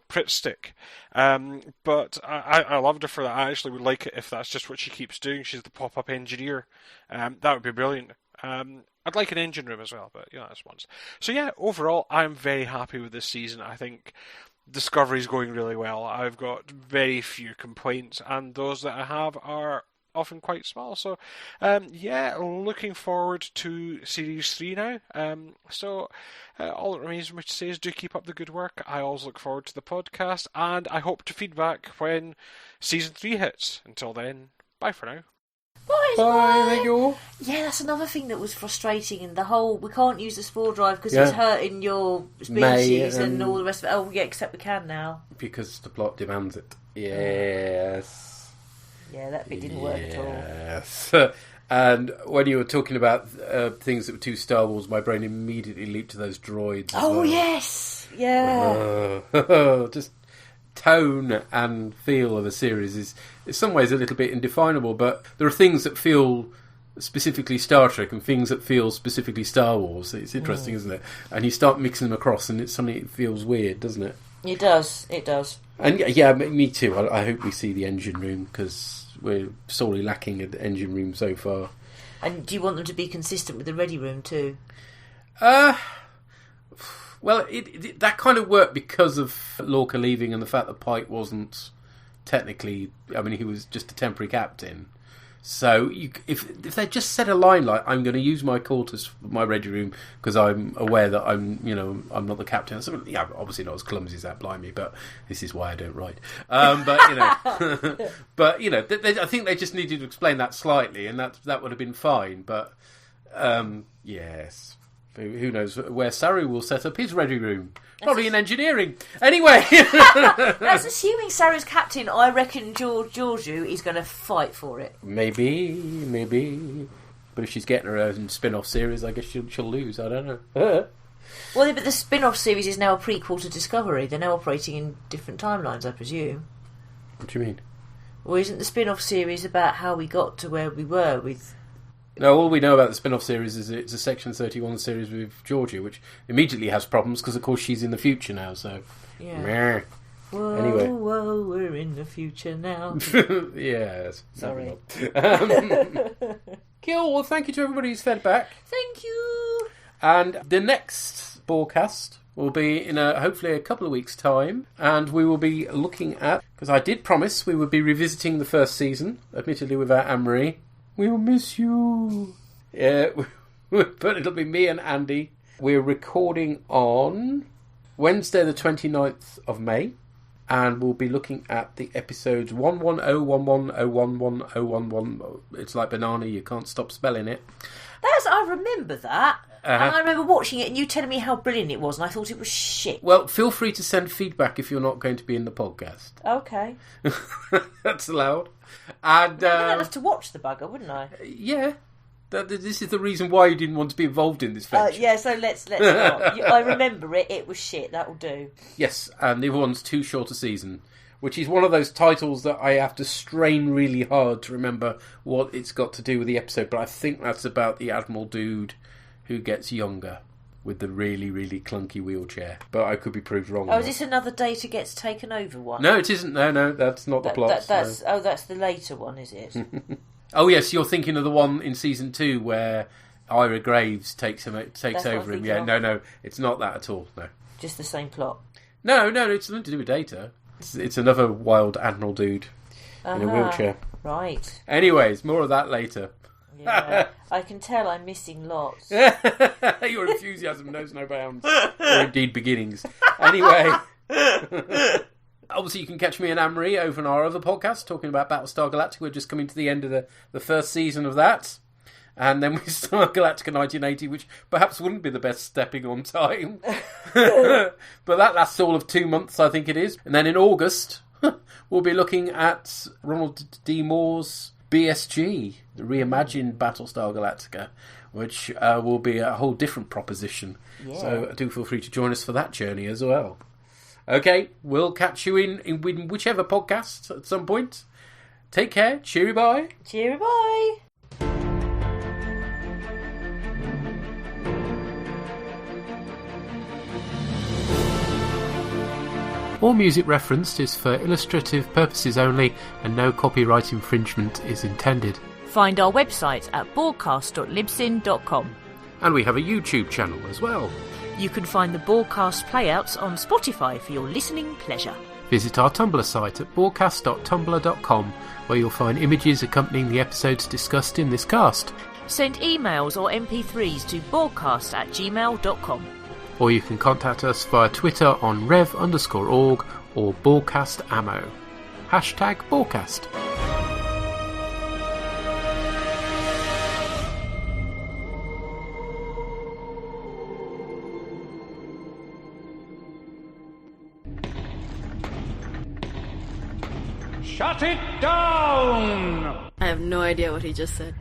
Pritt stick. But I loved her for that. I actually would like it if that's just what she keeps doing. She's the pop-up engineer. That would be brilliant. I'd like an engine room as well, but that's once. So yeah, overall, I'm very happy with this season. I think Discovery's going really well. I've got very few complaints, and those that I have are often quite small. So looking forward to Series 3 now. All that remains for me to say is do keep up the good work. I always look forward to the podcast, and I hope to feedback when Season 3 hits. Until then, bye for now. Bye. Thank you all. Yeah, that's another thing that was frustrating, and the whole we can't use the spore drive because it's hurting your species and all the rest of it. Oh yeah, except we can now because the plot demands it. Yes. Yeah, that bit didn't work at all. Yes. And when you were talking about things that were too Star Wars, my brain immediately leaped to those droids. Oh yes, yeah. Just tone and feel of a series is in some ways a little bit indefinable, but there are things that feel specifically Star Trek and things that feel specifically Star Wars. It's interesting, isn't it? And you start mixing them across and it feels weird, doesn't it? It does. And yeah, me too. I hope we see the engine room because we're sorely lacking an engine room so far. And do you want them to be consistent with the Ready Room too? Well, that kind of worked because of Lorca leaving and the fact that Pike wasn't technically... I mean, he was just a temporary captain. So if they just said a line like, I'm going to use my quarters for my Ready Room because I'm aware that I'm not the captain. So, yeah, obviously not as clumsy as that, blimey, but this is why I don't write. But I think they just needed to explain that slightly, and that would have been fine. But yes. Who knows where Saru will set up his Ready Room? Probably in engineering. Anyway. That's assuming Saru's captain. I reckon Georgiou is going to fight for it. Maybe. But if she's getting her own spin-off series, I guess she'll lose. I don't know. Well, but the spin-off series is now a prequel to Discovery. They're now operating in different timelines, I presume. What do you mean? Well, isn't the spin-off series about how we got to where we were with... No, all we know about the spin-off series is it's a Section 31 series with Georgiou, which immediately has problems because, of course, she's in the future now, so... Yeah. Meh. Whoa, anyway. Whoa, we're in the future now. Yes. Sorry. Cool, well, thank you to everybody who's fed back. Thank you. And the next Borgcast will be in hopefully a couple of weeks' time, and we will be looking at... Because I did promise we would be revisiting the first season, admittedly without Anne-Marie. We'll miss you. Yeah, but it'll be me and Andy. We're recording on Wednesday the 29th of May, and we'll be looking at the episodes 110, 110, 111, 011. It's like banana, you can't stop spelling it. I remember that. And I remember watching it and you telling me how brilliant it was, and I thought it was shit. Well, feel free to send feedback if you're not going to be in the podcast. Okay. That's allowed. And I'd have to watch the bugger, wouldn't I? Yeah. This is the reason why you didn't want to be involved in this venture. Yeah, so let's not. I remember it. It was shit. That'll do. Yes, and the other one's Too Short a Season, which is one of those titles that I have to strain really hard to remember what it's got to do with the episode, but I think that's about the Admiral dude who gets younger with the really, really clunky wheelchair. But I could be proved wrong. Oh, is this another Data Gets Taken Over one? No, it isn't. No, that's not the plot. That's the later one, is it? Oh, yes, you're thinking of the one in Season 2 where Ira Graves takes over him. Yeah, no, it's not that at all, no. Just the same plot? No, it's nothing to do with Data. It's another wild Admiral dude in a wheelchair. Right. Anyways, more of that later. Yeah, I can tell I'm missing lots. Your enthusiasm knows no bounds. Or indeed beginnings. Anyway. Obviously, you can catch me and Anne-Marie over on our other podcast talking about Battlestar Galactica. We're just coming to the end of the first season of that. And then we start Galactica 1980, which perhaps wouldn't be the best stepping on time. But that lasts all of 2 months, I think it is. And then in August, we'll be looking at Ronald D. Moore's BSG, the reimagined Battlestar Galactica, which will be a whole different proposition. Yeah. So do feel free to join us for that journey as well. Okay, we'll catch you in whichever podcast at some point. Take care. Cheery bye. Cheery bye. All music referenced is for illustrative purposes only, and no copyright infringement is intended. Find our website at borgcast.libsyn.com. And we have a YouTube channel as well. You can find the Borgcast playouts on Spotify for your listening pleasure. Visit our Tumblr site at borgcast.tumblr.com, where you'll find images accompanying the episodes discussed in this cast. Send emails or MP3s to borgcast@gmail.com. Or you can contact us via Twitter on rev_org or borgcastammo. #Borgcast. Shut it down! I have no idea what he just said.